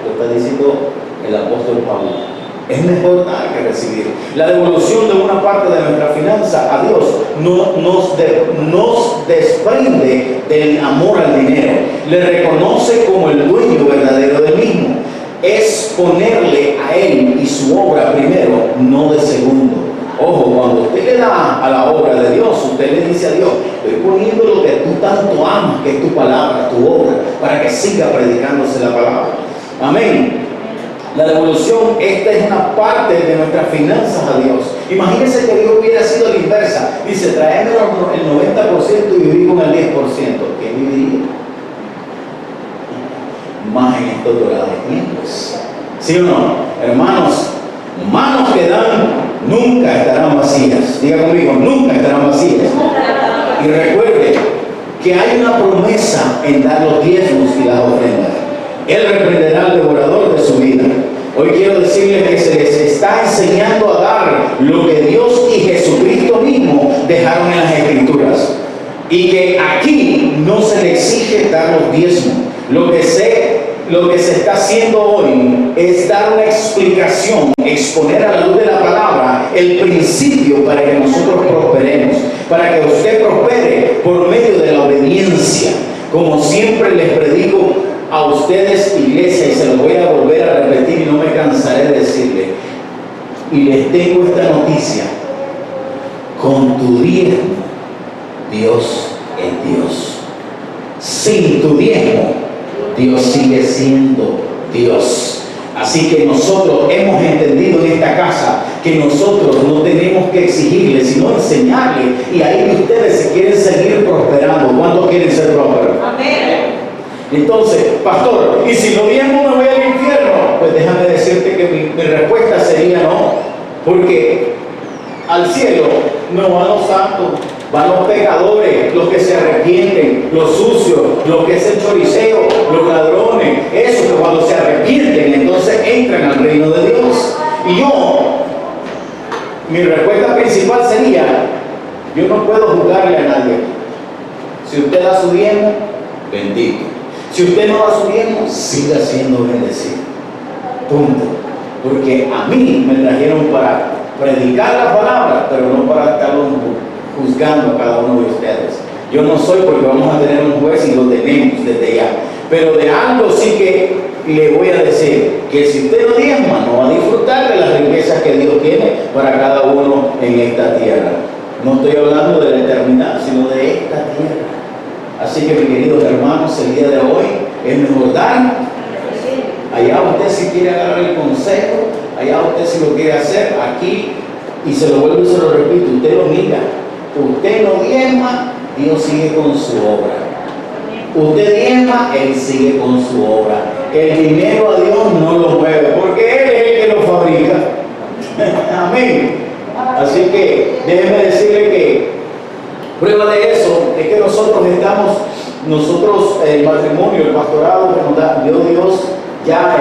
Lo está diciendo el apóstol Pablo. Es mejor dar que recibir. La devolución de una parte de nuestra finanza a Dios nos desprende del amor al dinero. Le reconoce como el dueño verdadero del mismo. Es ponerle a Él y su obra primero, no de segundo. Ojo, cuando usted le da a la obra de Dios, usted le dice a Dios, estoy poniendo lo que tú tanto amas, que es tu palabra, tu obra, para que siga predicándose la palabra. Amén. La devolución, esta es una parte de nuestras finanzas a Dios. Imagínense que Dios hubiera sido la inversa. Dice, traeme el 90% y viví con el 10%. ¿Qué viviría? Más en estos dorados tiempos. ¿Sí o no? Hermanos, manos que dan nunca estarán vacías. Diga conmigo, nunca estarán vacías. Y recuerde que hay una promesa en dar los diezmos y las ofrendas. Él reprenderá al devorador de su vida. Hoy quiero decirles que se les está enseñando a dar lo que Dios y Jesucristo mismo dejaron en las Escrituras. Y que aquí no se le exige dar los diezmos. Lo que se está haciendo hoy es dar una explicación, exponer a la luz de la palabra el principio para que nosotros prosperemos, para que usted prospere por medio de la obediencia. Como siempre les predico a ustedes, iglesia, y se lo voy a volver a repetir y no me cansaré de decirle, y les tengo esta noticia: con tu diezmo Dios es Dios. Sin tu diezmo Dios sigue siendo Dios. Así que nosotros hemos entendido en esta casa que nosotros no tenemos que exigirle, sino enseñarle. Y ahí ustedes se quieren seguir prosperando. ¿Cuántos quieren ser prósperos? Amén. Entonces, pastor, ¿y si lo diezmo me voy al infierno? Pues déjame decirte que mi respuesta sería no. Porque al cielo no van los santos, van los pecadores, los que se arrepienten, los sucios, los que hacen choriceo, los ladrones, esos que cuando se arrepienten entonces entran al reino de Dios. Y mi respuesta principal sería, yo no puedo juzgarle a nadie. Si usted da su diezmo, bendito. Si usted no da su diezmo, siga siendo bendecido. Punto. Porque a mí me trajeron para predicar la palabra, pero no para estarlo juzgando a cada uno de ustedes. Yo no soy, porque vamos a tener un juez y lo tenemos desde ya. Pero de algo sí que le voy a decir, que si usted no diezma, no va a disfrutar de las riquezas que Dios tiene para cada uno en esta tierra. No estoy hablando de la eternidad, sino de esta tierra. Así que, mis queridos hermanos, el día de hoy es mejor dar. Allá usted si quiere agarrar el consejo, allá usted si lo quiere hacer, aquí, y se lo vuelvo y se lo repito, usted lo mira. Usted no diezma, Dios sigue con su obra. Usted diezma, Él sigue con su obra. El dinero a Dios no lo mueve, porque Él es el que lo fabrica. Amén. Así que déjeme decirle que prueba de eso es que nosotros el matrimonio, el pastorado que nos dio Dios ya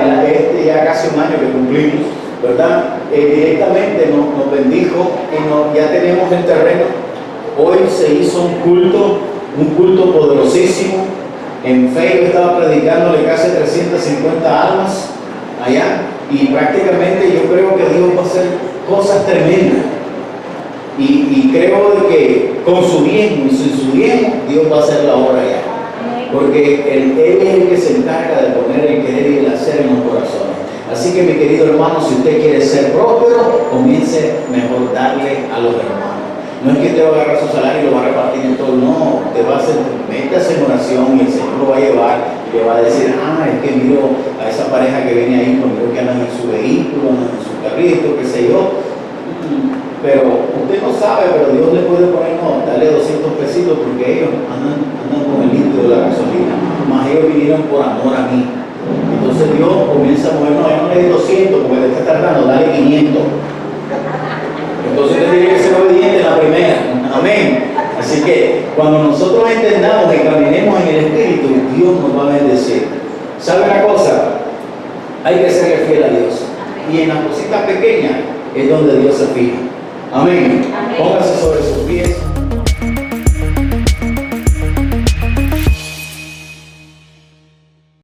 casi un año que cumplimos, ¿verdad? Directamente nos bendijo y ya tenemos el terreno. Hoy se hizo un culto poderosísimo. En fe yo estaba predicándole casi 350 almas allá, y prácticamente yo creo que Dios va a hacer cosas tremendas. Y creo de que con su diezmo y sin su diezmo, Dios va a hacer la obra ya. Porque Él es el que se encarga de poner el querer y el hacer en los corazones. Así que mi querido hermano, si usted quiere ser próspero, comience mejor darle a los hermanos. No es que usted va a agarrar su salario y lo va a repartir en todo, no. Usted va a hacer, métase en oración y el Señor lo va a llevar y le va a decir, es que miro a esa pareja que viene ahí, miro que andan en su vehículo, andan en su carrito, qué sé yo. Pero usted no sabe, pero Dios le puede poner, no, darle 200 pesitos porque ellos andan con el litro de la gasolina. Más ellos vinieron por amor a mí. Entonces Dios comienza a mover, no, yo no le di 200 porque le está tardando, dale 500. Entonces usted tiene que ser obediente en la primera. Amén. Así que cuando nosotros entendamos y caminemos en el Espíritu, Dios nos va a bendecir. ¿Sabe una cosa? Hay que serle fiel a Dios. Y en las cositas pequeñas es donde Dios se fija. Amén. Amén. Póngase sobre sus pies.